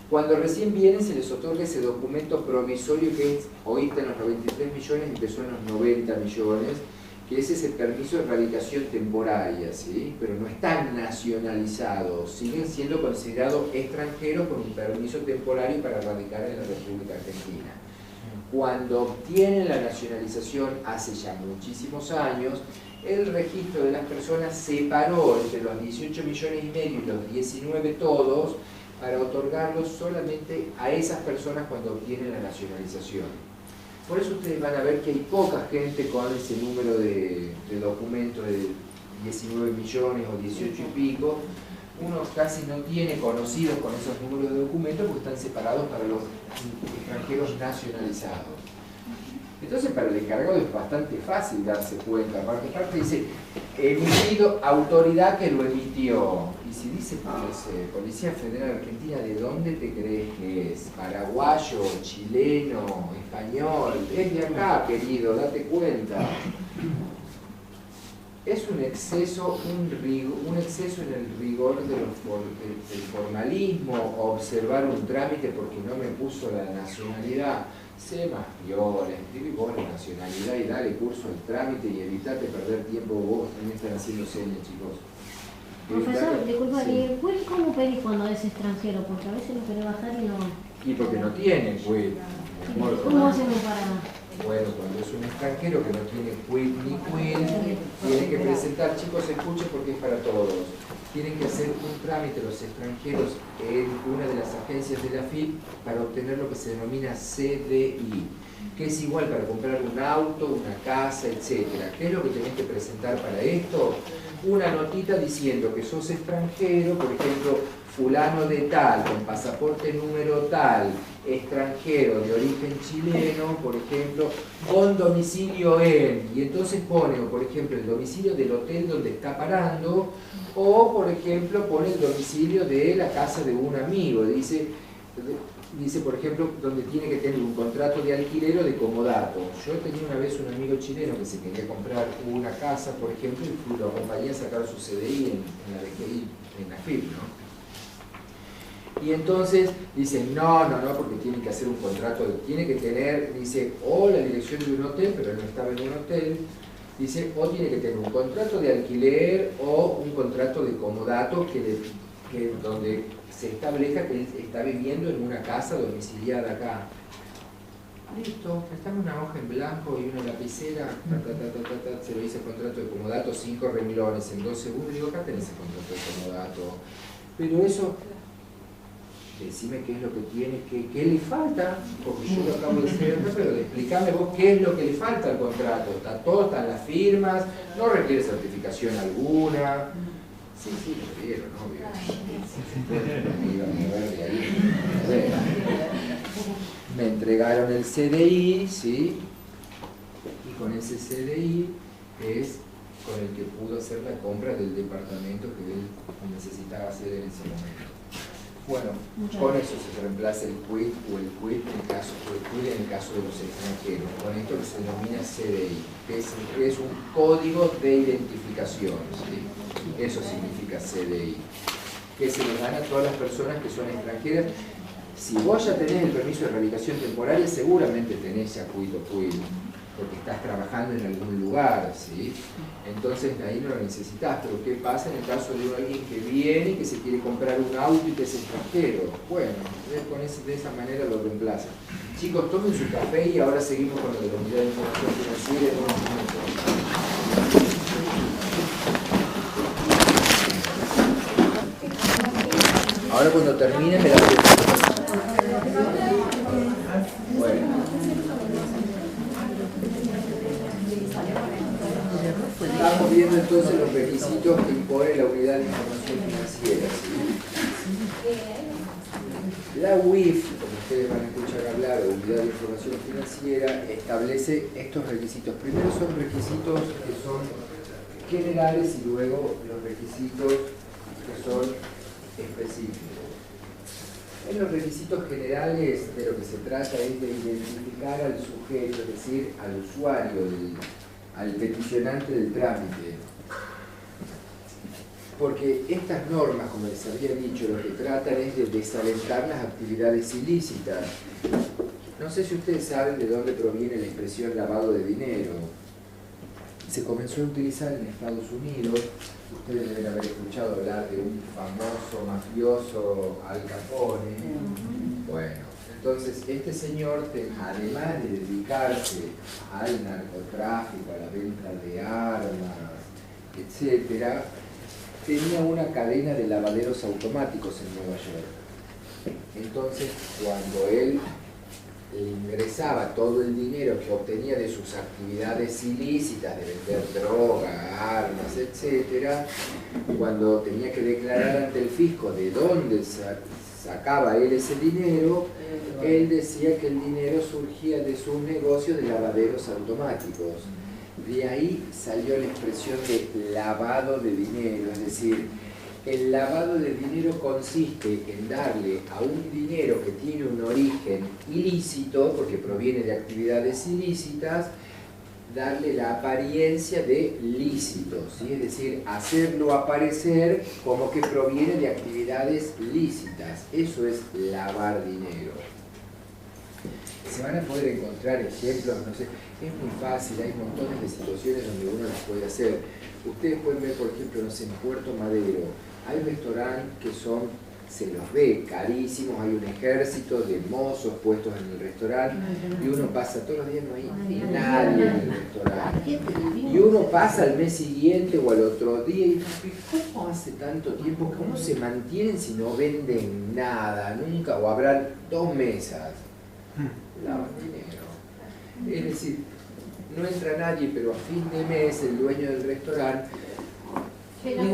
Cuando recién vienen se les otorga ese documento provisorio que es, hoy está en los 93 millones y empezó en los 90 millones, que es ese permiso de erradicación temporaria, ¿sí? Pero no están nacionalizados, siguen siendo considerados extranjeros con un permiso temporario para radicar en la República Argentina. Cuando obtienen la nacionalización hace ya muchísimos años, el registro de las personas separó entre los 18 millones y medio y los 19 todos para otorgarlos solamente a esas personas cuando obtienen la nacionalización. Por eso ustedes van a ver que hay poca gente con ese número de documentos de 19 millones o 18 y pico. Uno casi no tiene conocidos con esos números de documentos porque están separados para los extranjeros nacionalizados. Entonces para el encargado es bastante fácil darse cuenta, porque aparte dice, emitido, autoridad que lo emitió. Y si dice Policía Federal Argentina, ¿de dónde te crees que es? ¿Paraguayo, chileno, español? Es de acá, querido, date cuenta. Es un exceso en el rigor del formalismo, observar un trámite porque no me puso la nacionalidad. Sé más viola, escribí vos la nacionalidad y dale curso al trámite y evitate perder tiempo vos. También están haciendo señas, chicos. Profesor, disculpa, sí. ¿y quit cómo pedís cuando es extranjero? Porque a veces lo querés bajar y no... Y porque no tienen quit. ¿Cómo hacemos para...? Bueno, cuando es un extranjero que no tiene quit ni quid, tiene que presentar, chicos, escuchen porque es para todos. Tienen que hacer un trámite los extranjeros en una de las agencias de la AFIP para obtener lo que se denomina CDI, que es igual para comprar un auto, una casa, etc. ¿Qué es lo que tenés que presentar para esto? Una notita diciendo que sos extranjero, por ejemplo, fulano de tal, con pasaporte número tal, extranjero de origen chileno, por ejemplo, con domicilio en, y entonces pone, por ejemplo, el domicilio del hotel donde está parando, o por ejemplo pone el domicilio de la casa de un amigo, dice por ejemplo, donde tiene que tener un contrato de alquiler o de comodato. Yo tenía una vez un amigo chileno que se quería comprar una casa, por ejemplo, y lo acompañé a sacar su CDI en la DGI, en la FIP, ¿no? Y entonces dicen, no, porque tiene que hacer un contrato, tiene que tener, dice, o la dirección de un hotel, pero él no estaba en un hotel, dice, o tiene que tener un contrato de alquiler o un contrato de comodato donde se establezca que él está viviendo en una casa domiciliada acá. Listo, préstame una hoja en blanco y una lapicera, se lo hice el contrato de comodato, 5 renglones en 2 segundos, digo, acá tenés el contrato de comodato. Pero eso, decime qué es lo que tiene, qué le falta, porque yo lo acabo de hacer, pero explícame vos qué es lo que le falta al contrato. Está todo, están las firmas, no requiere certificación alguna. Sí, lo vieron, obvio. Me iba a mover de ahí. Me entregaron el CDI, ¿sí? Y con ese CDI es con el que pudo hacer la compra del departamento que él necesitaba hacer en ese momento. Bueno, con eso se reemplaza el quit o el quit en el caso de los extranjeros, con esto que se denomina CDI, que es un código de identificación, ¿sí? Eso significa CDI, que se le dan a todas las personas que son extranjeras. Si vos ya tenés el permiso de radicación temporaria, seguramente tenés ya quit o quit, porque estás trabajando en algún lugar, ¿sí? Entonces ahí no lo necesitas. Pero ¿qué pasa en el caso de alguien que viene y que se quiere comprar un auto y que es extranjero? Bueno, de esa manera lo reemplaza. Chicos, tomen su café y ahora seguimos con lo de la unidad de información financiera en unos minutos. Ahora cuando termine me la presento. Bueno. Estamos viendo entonces los requisitos que impone la unidad de información financiera, ¿sí? La UIF, como ustedes van a escuchar hablar, o unidad de información financiera, establece estos requisitos. Primero son requisitos que son generales y luego los requisitos que son específicos. En los requisitos generales de lo que se trata es de identificar al sujeto, es decir, al usuario, al peticionante del trámite. Porque estas normas, como les había dicho, lo que tratan es de desalentar las actividades ilícitas. No sé si ustedes saben de dónde proviene la expresión lavado de dinero. Se comenzó a utilizar en Estados Unidos. Ustedes deben haber escuchado hablar de un famoso mafioso Al Capone. Bueno, entonces este señor, además de dedicarse al narcotráfico, a la venta de armas, etc., tenía una cadena de lavaderos automáticos en Nueva York. Entonces, cuando él ingresaba todo el dinero que obtenía de sus actividades ilícitas, de vender droga, armas, etc., cuando tenía que declarar ante el fisco de dónde sacaba él ese dinero, él decía que el dinero surgía de sus negocios de lavaderos automáticos. De ahí salió la expresión de lavado de dinero, es decir, el lavado de dinero consiste en darle a un dinero que tiene un origen ilícito, porque proviene de actividades ilícitas, darle la apariencia de lícito, ¿sí? Es decir, hacerlo aparecer como que proviene de actividades lícitas. Eso es lavar dinero. Se van a poder encontrar ejemplos, no sé, es muy fácil, hay montones de situaciones donde uno las puede hacer. Ustedes pueden ver, por ejemplo, no sé, en Puerto Madero, hay restaurantes que son, se los ve carísimos, hay un ejército de mozos puestos en el restaurante y uno pasa todos los días, no hay nadie en el restaurante. Y uno pasa al mes siguiente o al otro día y dice, ¿cómo hace tanto tiempo? ¿Cómo se mantienen si no venden nada? Nunca, o habrán 2 mesas. Lavan dinero. Es decir, no entra nadie, pero a fin de mes el dueño del restaurante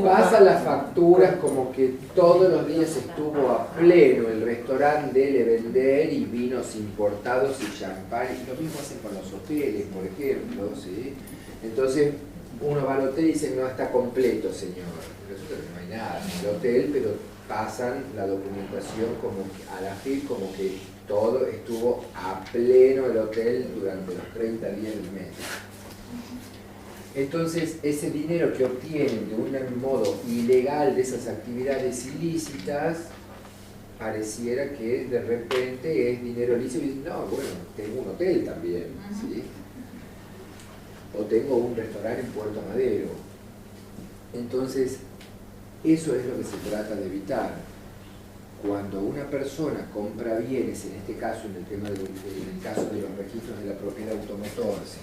pasa las facturas como que todos los días estuvo a pleno el restaurante de vender y vinos importados y champán. Y lo mismo hacen con los hoteles, por ejemplo, ¿sí? Entonces uno va al hotel y dice, no está completo, señor. Resulta que no hay nada en el hotel, pero pasan la documentación como a la FIP como que todo estuvo a pleno el hotel durante los 30 días del mes. Entonces, ese dinero que obtienen de un modo ilegal de esas actividades ilícitas, pareciera que de repente es dinero lícito y dicen, no, bueno, tengo un hotel también, ¿sí? O tengo un restaurante en Puerto Madero. Entonces, eso es lo que se trata de evitar. cuando una persona compra bienes, en este caso, en el caso de los registros de la propiedad automotor, ¿sí?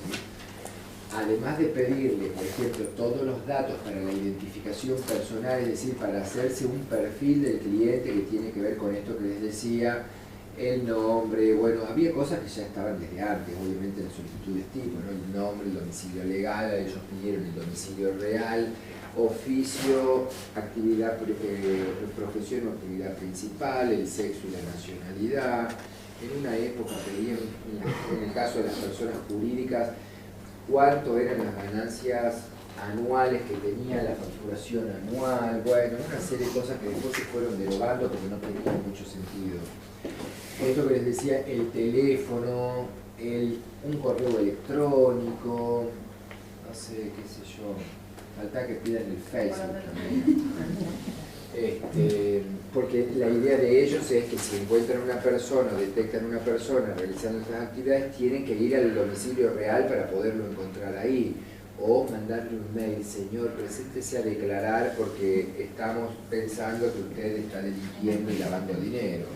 Además de pedirle, por ejemplo, todos los datos para la identificación personal, es decir, para hacerse un perfil del cliente que tiene que ver con esto que les decía, el nombre, bueno, había cosas que ya estaban desde antes, obviamente en solicitudes tipo, ¿no? El nombre, el domicilio legal, ellos pidieron el domicilio real, oficio, actividad, profesión o actividad principal, el sexo y la nacionalidad. En una época pedían, en el caso de las personas jurídicas, cuánto eran las ganancias anuales que tenía, la facturación anual, bueno, una serie de cosas que después se fueron derogando porque no tenían mucho sentido. Esto que les decía, el teléfono, un correo electrónico, no sé, qué sé yo, falta que pidan el Facebook también. Porque la idea de ellos es que si encuentran una persona o detectan una persona realizando estas actividades, tienen que ir al domicilio real para poderlo encontrar ahí. O mandarle un mail, señor, preséntese a declarar porque estamos pensando que usted está delinquiendo y lavando dinero.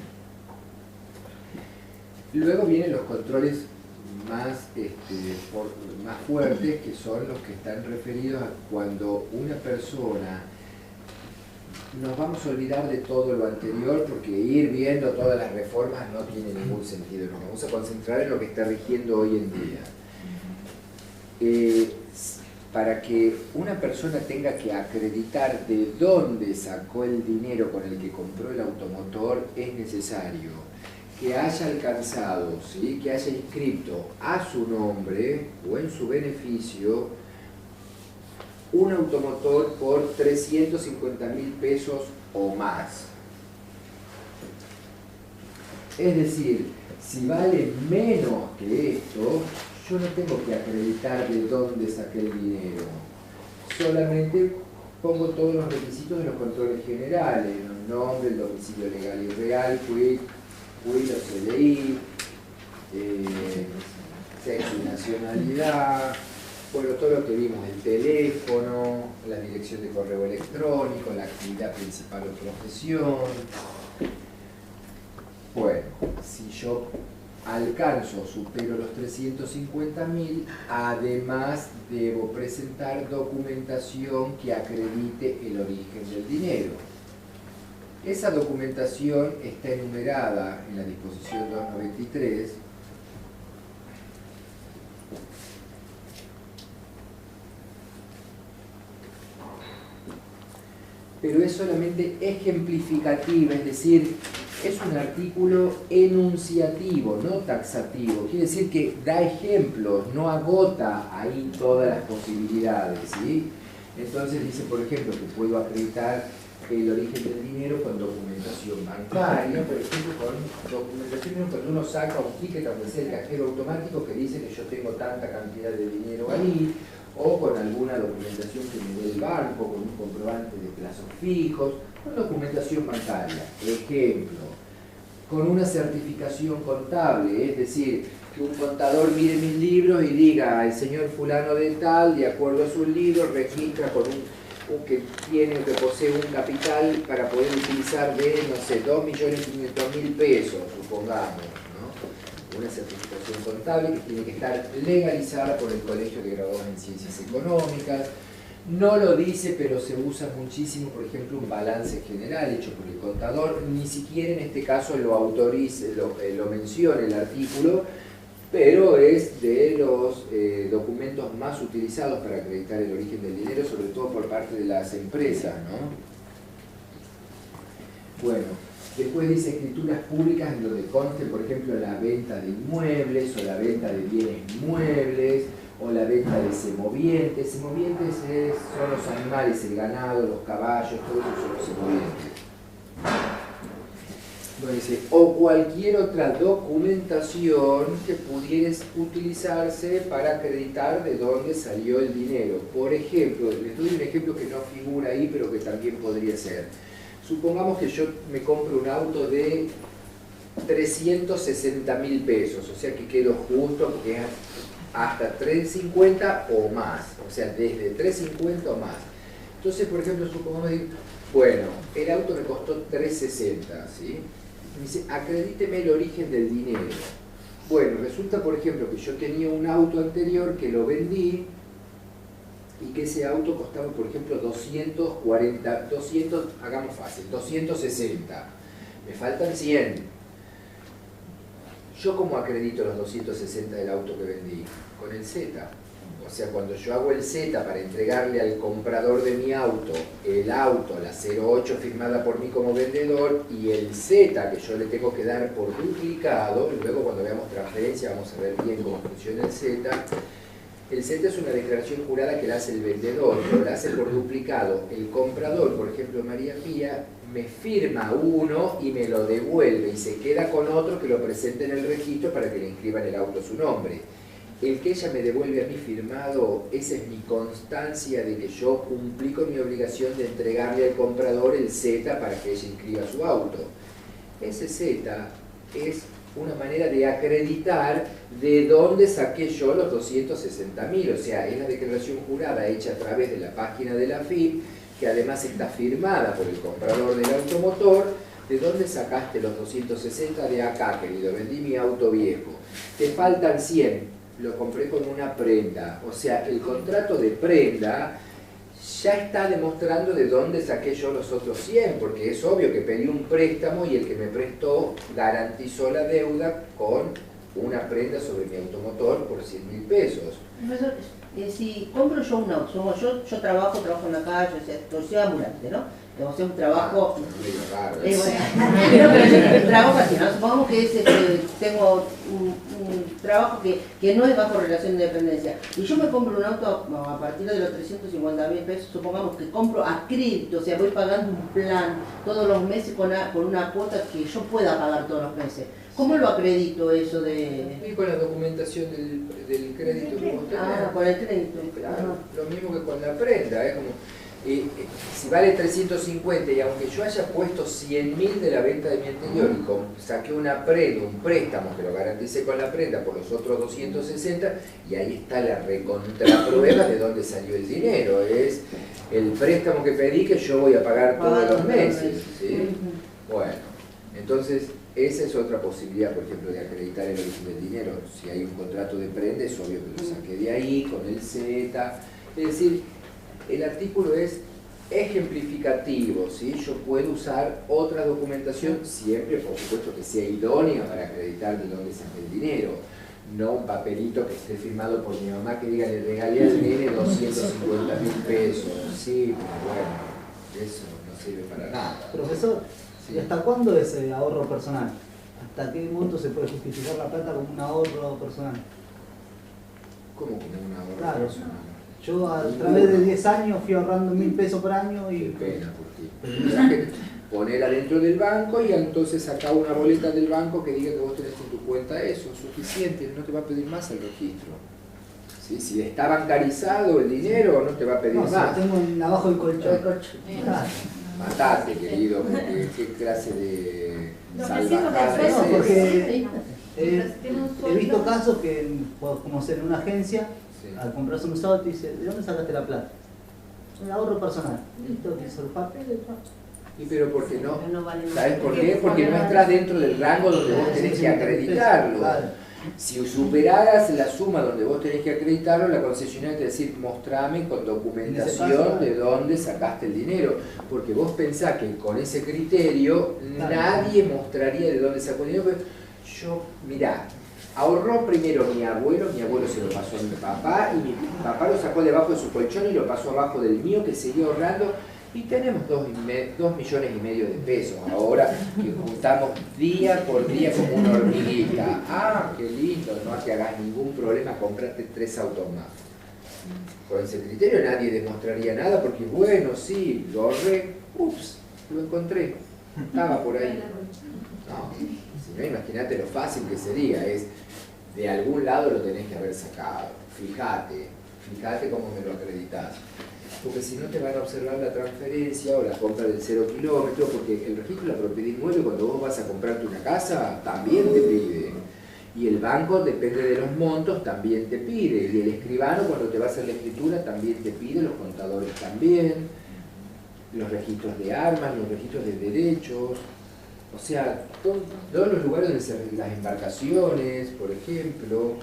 Luego vienen los controles más fuertes, que son los que están referidos a cuando una persona... Nos vamos a olvidar de todo lo anterior porque ir viendo todas las reformas no tiene ningún sentido. Nos vamos a concentrar en lo que está rigiendo hoy en día. Para que una persona tenga que acreditar de dónde sacó el dinero con el que compró el automotor, es necesario que haya alcanzado, ¿sí? Que haya inscrito a su nombre o en su beneficio un automotor por 350.000 pesos o más. Es decir, si vale menos que esto, yo no tengo que acreditar de dónde saqué el dinero. Solamente pongo todos los requisitos de los controles generales, el nombre, el domicilio legal y real, quit o CDI, sexo y nacionalidad. Bueno, todo lo que vimos, el teléfono, la dirección de correo electrónico, la actividad principal o profesión. Bueno, si yo alcanzo, supero los 350.000, además debo presentar documentación que acredite el origen del dinero. Esa documentación está enumerada en la disposición 293. Pero es solamente ejemplificativa, es decir, es un artículo enunciativo, no taxativo. Quiere decir que da ejemplos, no agota ahí todas las posibilidades, ¿sí? Entonces dice, por ejemplo, que puedo acreditar el origen del dinero con documentación bancaria, por ejemplo, con documentación cuando uno saca un ticket, aunque sea el cajero automático, que dice que yo tengo tanta cantidad de dinero ahí, o con alguna documentación que me dé el banco, con un comprobante de plazos fijos, con documentación bancaria. Ejemplo, con una certificación contable, es decir, que un contador mire mis libros y diga, el señor fulano de tal, de acuerdo a sus libros, registra con un que tiene o que posee un capital para poder utilizar de, no sé, 2.500.000 pesos, supongamos, ¿no? Una certificación contable que tiene que estar legalizada por el colegio de graduados en ciencias económicas. No lo dice, pero se usa muchísimo, por ejemplo, un balance general hecho por el contador, ni siquiera en este caso lo autoriza, lo menciona el artículo, pero es de los documentos más utilizados para acreditar el origen del dinero, sobre todo por parte de las empresas, ¿no? Bueno, después dice escrituras públicas en donde conste, por ejemplo, la venta de inmuebles o la venta de bienes muebles o la venta de semovientes. Semovientes son los animales, el ganado, los caballos, todo eso son los semovientes. Bueno, dice, o cualquier otra documentación que pudiera utilizarse para acreditar de dónde salió el dinero. Por ejemplo, les doy un ejemplo que no figura ahí, pero que también podría ser. Supongamos que yo me compro un auto de 360.000 pesos, o sea que quedo justo porque es hasta 350 o más, o sea, desde 350 o más. Entonces, por ejemplo, supongamos que Bueno, el auto me costó 360, ¿sí? Me dice, acredíteme el origen del dinero. Bueno, resulta, por ejemplo, que yo tenía un auto anterior que lo vendí y que ese auto costaba, por ejemplo, 200, hagamos fácil, 260. Me faltan 100. ¿Yo cómo acredito los 260 del auto que vendí? Con el Z. O sea, cuando yo hago el Z para entregarle al comprador de mi auto el auto, la 08 firmada por mí como vendedor, y el Z que yo le tengo que dar por duplicado, luego cuando veamos transferencia vamos a ver bien cómo funciona el Z. El Z es una declaración jurada que la hace el vendedor, pero la hace por duplicado. El comprador, por ejemplo María Pía, me firma uno y me lo devuelve y se queda con otro que lo presente en el registro para que le inscriban el auto a su nombre. El que ella me devuelve a mí firmado, esa es mi constancia de que yo cumplí con mi obligación de entregarle al comprador el Z para que ella inscriba su auto. Ese Z es una manera de acreditar de dónde saqué yo los 260.000, o sea, es la declaración jurada hecha a través de la página de la AFIP, que además está firmada por el comprador del automotor. ¿De dónde sacaste los 260? De acá, querido, vendí mi auto viejo. Te faltan 100. Lo compré con una prenda, o sea, el contrato de prenda ya está demostrando de dónde saqué yo los otros 100, porque es obvio que pedí un préstamo y el que me prestó garantizó la deuda con una prenda sobre mi automotor por 100.000 pesos. Profesor, si compro yo un auto, yo trabajo en la calle, o sea, ambulante, ¿no? O sea, un trabajo... medio raro. Bueno, pero yo trabajo así, ¿no? Supongamos que tengo un trabajo que no es bajo relación de dependencia. Y yo me compro un auto a partir de los 350.000 pesos, supongamos que compro a crédito, o sea, voy pagando un plan todos los meses con una cuota que yo pueda pagar todos los meses. ¿Cómo lo acredito eso de...? Y con la documentación del crédito que vos tenés. Ah, con el crédito. Claro, lo mismo que con la prenda, ¿eh? Como, si vale 350 y aunque yo haya puesto 100.000 de la venta de mi anterior y saqué una prenda, un préstamo que lo garanticé con la prenda por los otros 260, y ahí está la recontraprueba de dónde salió el dinero. Es el préstamo que pedí que yo voy a pagar todos los meses, ¿sí? Bueno, entonces esa es otra posibilidad, por ejemplo, de acreditar el origen del dinero. Si hay un contrato de prenda, es obvio que lo saqué de ahí, con el Z. Es decir, el artículo es ejemplificativo, ¿sí? Yo puedo usar otra documentación, siempre, por supuesto, que sea idónea para acreditar de dónde saqué el dinero. No un papelito que esté firmado por mi mamá que diga, le regalé al nene 250.000 pesos. Sí, pero bueno, eso no sirve para nada. Profesor, Sí. ¿y hasta cuándo es ahorro personal? ¿Hasta qué monto se puede justificar la plata como un ahorro personal? ¿Cómo como un ahorro Claro. personal? Yo a través de 10 años fui ahorrando 1.000 pesos por año Qué y... pena por ti. Tendrás que poner adentro del banco y entonces sacar una boleta del banco que diga que vos tenés en tu cuenta eso, suficiente, no te va a pedir más el registro. ¿Sí? Si está bancarizado el dinero, no te va a pedir No, si más. lo tengo abajo del colchón. Claro. Matate, querido, porque qué clase de Lo que sí salvajada lo que es No, esa. porque Pero si tiene un he visto sueldo- casos que, como ser en una agencia, Sí. al comprarse un usado te dice, ¿de dónde sacaste la plata? Un ahorro personal. Listo, que hizo el papel. Y pero ¿por qué no? Pero no vale ¿Sabes nada. por qué? Porque no entras dentro del rango donde vos tenés que acreditarlo. Claro. Si superaras la suma donde vos tenés que acreditarlo, la concesionaria te va a decir, mostrame con En documentación ese caso, de dónde sacaste el dinero. Porque vos pensás que con ese criterio Claro. nadie mostraría de dónde sacó el dinero. Pero yo, mirá, ahorró primero mi abuelo se lo pasó a mi papá, y mi papá lo sacó debajo de su colchón y lo pasó abajo del mío, que seguía ahorrando. Y tenemos 2,5 millones de pesos ahora que juntamos día por día como una hormiguita. Ah, qué lindo, no te hagas ningún problema, comprarte 3 autos más. Con ese criterio nadie demostraría nada porque bueno, sí, lo ahorré, ups, lo encontré, estaba por ahí. No, si no, imagínate lo fácil que sería, es de algún lado lo tenés que haber sacado. Fíjate cómo me lo acreditás. Porque si no te van a observar la transferencia o la compra del 0 kilómetro, porque el registro de la propiedad inmueble cuando vos vas a comprarte una casa también te pide. Y el banco, depende de los montos, también te pide. Y el escribano cuando te va a hacer la escritura también te pide, los contadores también. los registros de armas, los registros de derechos, o sea, todos los lugares donde las embarcaciones, por ejemplo,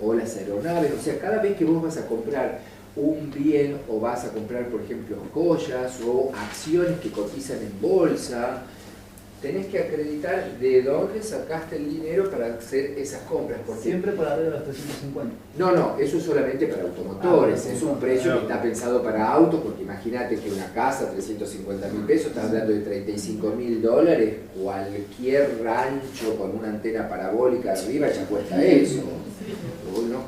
o las aeronaves, o sea, cada vez que vos vas a comprar un bien o vas a comprar, por ejemplo, joyas o acciones que cotizan en bolsa, tenés que acreditar de dónde sacaste el dinero para hacer esas compras. Porque Siempre por arriba de los 350. no, eso es solamente para automotores, es un precio que está pensado para autos, porque imagínate que una casa, 350.000 pesos, estás hablando de $35.000, cualquier rancho con una antena parabólica arriba ya cuesta eso. Hoy no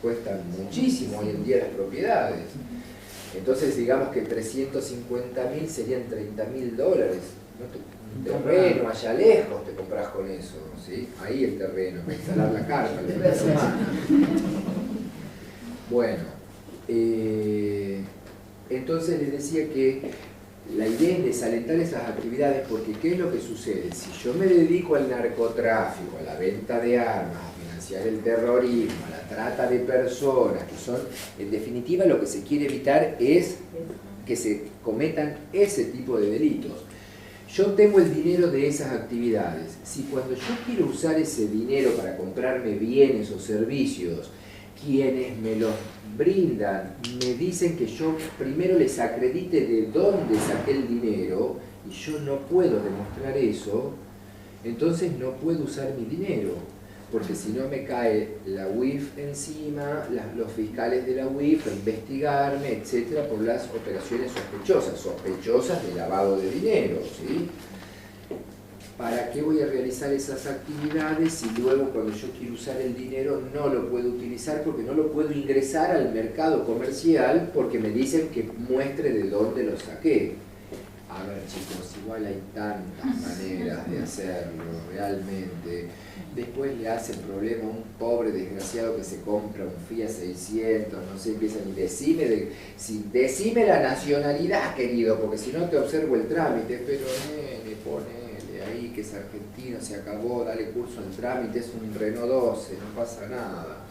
cuestan muchísimo hoy en día las propiedades. Entonces digamos que 350.000 serían $30.000. Un terreno allá lejos te compras con eso, ¿sí? Ahí el terreno, para instalar la carpa. Bueno, entonces les decía que la idea es desalentar esas actividades, porque ¿qué es lo que sucede? Si yo me dedico al narcotráfico, a la venta de armas, a financiar el terrorismo, a la trata de personas, que son, en definitiva, lo que se quiere evitar es que se cometan ese tipo de delitos. Yo tengo el dinero de esas actividades. Si cuando yo quiero usar ese dinero para comprarme bienes o servicios, quienes me los brindan me dicen que yo primero les acredite de dónde saqué el dinero, y yo no puedo demostrar eso, entonces no puedo usar mi dinero, porque si no me cae la UIF encima, los fiscales de la UIF a investigarme, etcétera, por las operaciones sospechosas de lavado de dinero, ¿sí? ¿Para qué voy a realizar esas actividades si luego cuando yo quiero usar el dinero no lo puedo utilizar, porque no lo puedo ingresar al mercado comercial porque me dicen que muestre de dónde lo saqué? A ver, chicos, igual hay tantas maneras de hacerlo, realmente. Después le hacen problema a un pobre desgraciado que se compra un Fiat 600, no sé, empiezan y decime la nacionalidad, querido, porque si no te observo el trámite, pero nene, ponele ahí que es argentino, se acabó, dale curso al trámite, es un Renault 12, no pasa nada.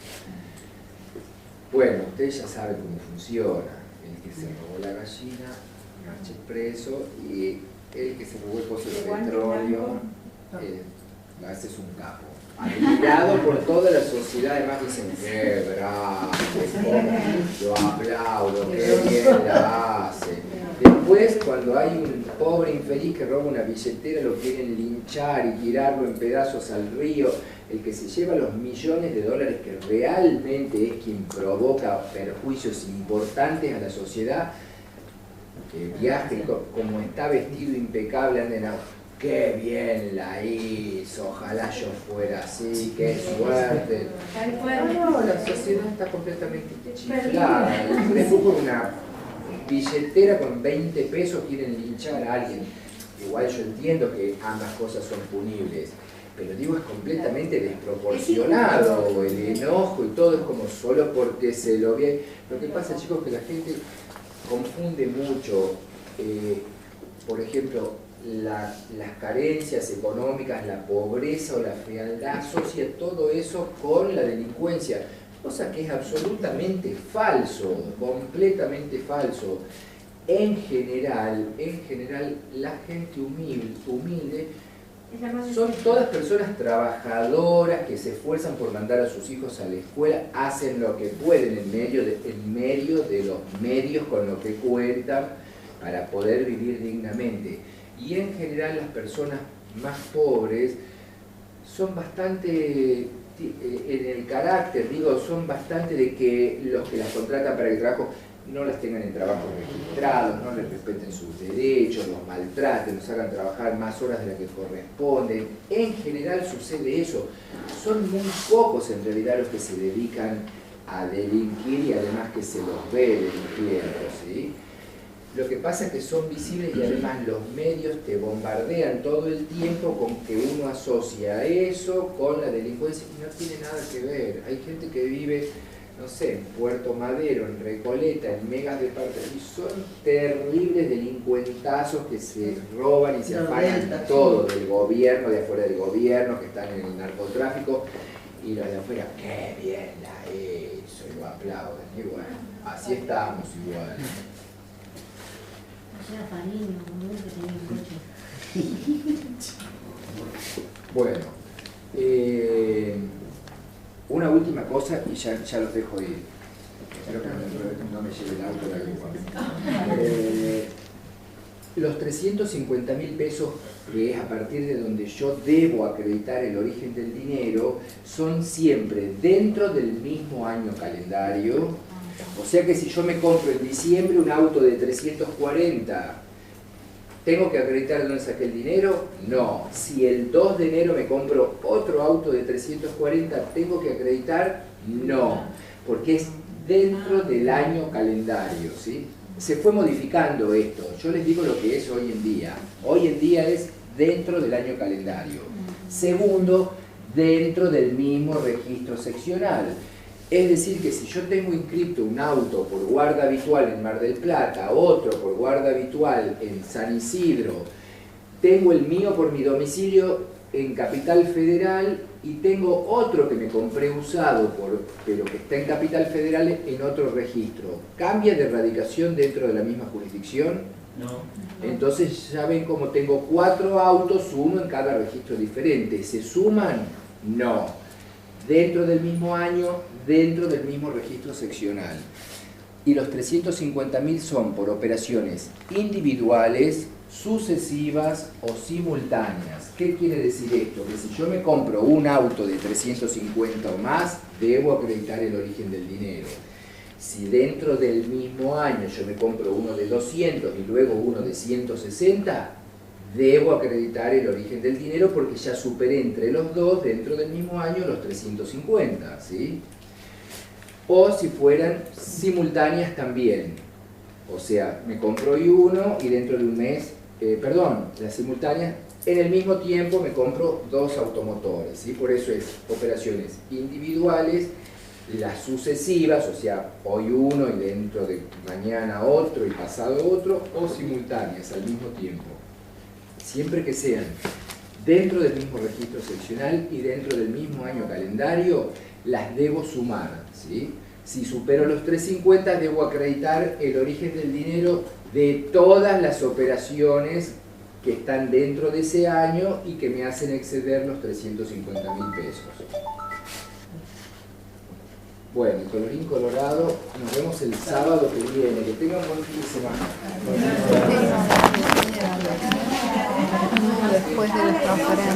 Bueno, ustedes ya saben cómo funciona. El que se robó la gallina marcha preso, y el que se robó el pozo de petróleo, ese es un capo. Admirado por toda la sociedad, además dicen, qué bravo, yo aplaudo, qué bien la hace. Después, cuando hay un pobre infeliz que roba una billetera, lo quieren linchar y tirarlo en pedazos al río. El que se lleva los millones de dólares, que realmente es quien provoca perjuicios importantes a la sociedad, que viaje como está vestido impecable, anden a... ¡Qué bien la hizo! Ojalá yo fuera así, qué suerte. No, la sociedad está completamente chiflada. Después por una billetera con 20 pesos quieren linchar a alguien. Igual yo entiendo que ambas cosas son punibles, pero digo, es completamente desproporcionado el enojo y todo, es como solo porque se lo ve. Lo que pasa, chicos, es que la gente confunde mucho, por ejemplo, las carencias económicas, la pobreza o la fealdad, asocia todo eso con la delincuencia, cosa que es absolutamente falso, completamente falso. En general, la gente humilde son todas personas trabajadoras que se esfuerzan por mandar a sus hijos a la escuela, hacen lo que pueden en medio de los medios con lo que cuentan para poder vivir dignamente. Y en general las personas más pobres son bastante, en el carácter, digo, son bastante de que los que las contratan para el trabajo no las tengan en trabajos registrados, no les respeten sus derechos, los maltraten, los hagan trabajar más horas de las que corresponden. En general sucede eso. Son muy pocos en realidad los que se dedican a delinquir y además que se los ve delinquiendo, ¿sí? Lo que pasa es que son visibles y además los medios te bombardean todo el tiempo con que uno asocia eso con la delincuencia, y no tiene nada que ver. Hay gente que vive, no sé, en Puerto Madero, en Recoleta, en megas departamentos, y son terribles delincuentazos que se roban y se afanan todo del gobierno, de afuera del gobierno, que están en el narcotráfico, y los de afuera, qué bien la hizo, y lo aplauden. Y bueno, así estamos igual. sea Farino, como que tenía un coche. Bueno, una última cosa y ya los dejo ir. Espero que no me lleve el auto de la los 350.000 pesos, que es a partir de donde yo debo acreditar el origen del dinero, son siempre dentro del mismo año calendario. O sea que si yo me compro en diciembre un auto de 340, ¿tengo que acreditar de dónde saqué el dinero? No. Si el 2 de enero me compro otro auto de 340, ¿tengo que acreditar? No. Porque es dentro del año calendario, ¿sí? Se fue modificando esto. Yo les digo lo que es hoy en día. Hoy en día es dentro del año calendario. Segundo, dentro del mismo registro seccional. Es decir, que si yo tengo inscrito un auto por guarda habitual en Mar del Plata, otro por guarda habitual en San Isidro, tengo el mío por mi domicilio en Capital Federal y tengo otro que me compré usado, pero que está en Capital Federal en otro registro. ¿Cambia de radicación dentro de la misma jurisdicción? No. Entonces ya ven como tengo 4 autos, uno en cada registro diferente. ¿Se suman? No. Dentro del mismo año, dentro del mismo registro seccional. Y los 350.000 son por operaciones individuales, sucesivas o simultáneas. ¿Qué quiere decir esto? Que si yo me compro un auto de 350 o más, debo acreditar el origen del dinero. Si dentro del mismo año yo me compro uno de 200 y luego uno de 160, debo acreditar el origen del dinero porque ya superé entre los dos, dentro del mismo año, los 350, ¿sí? O si fueran simultáneas también. O sea, me compro hoy uno y dentro de un mes, las simultáneas, en el mismo tiempo me compro 2 automotores, ¿sí? Por eso es operaciones individuales, las sucesivas, o sea, hoy uno y dentro de mañana otro y pasado otro, o simultáneas al mismo tiempo. Siempre que sean dentro del mismo registro seccional y dentro del mismo año calendario, las debo sumar, ¿sí? Si supero los 350, debo acreditar el origen del dinero de todas las operaciones que están dentro de ese año y que me hacen exceder los 350.000 pesos. Bueno, colorín colorado, nos vemos el sábado que viene. Que tengan un buen fin de semana. Después de las transferencias.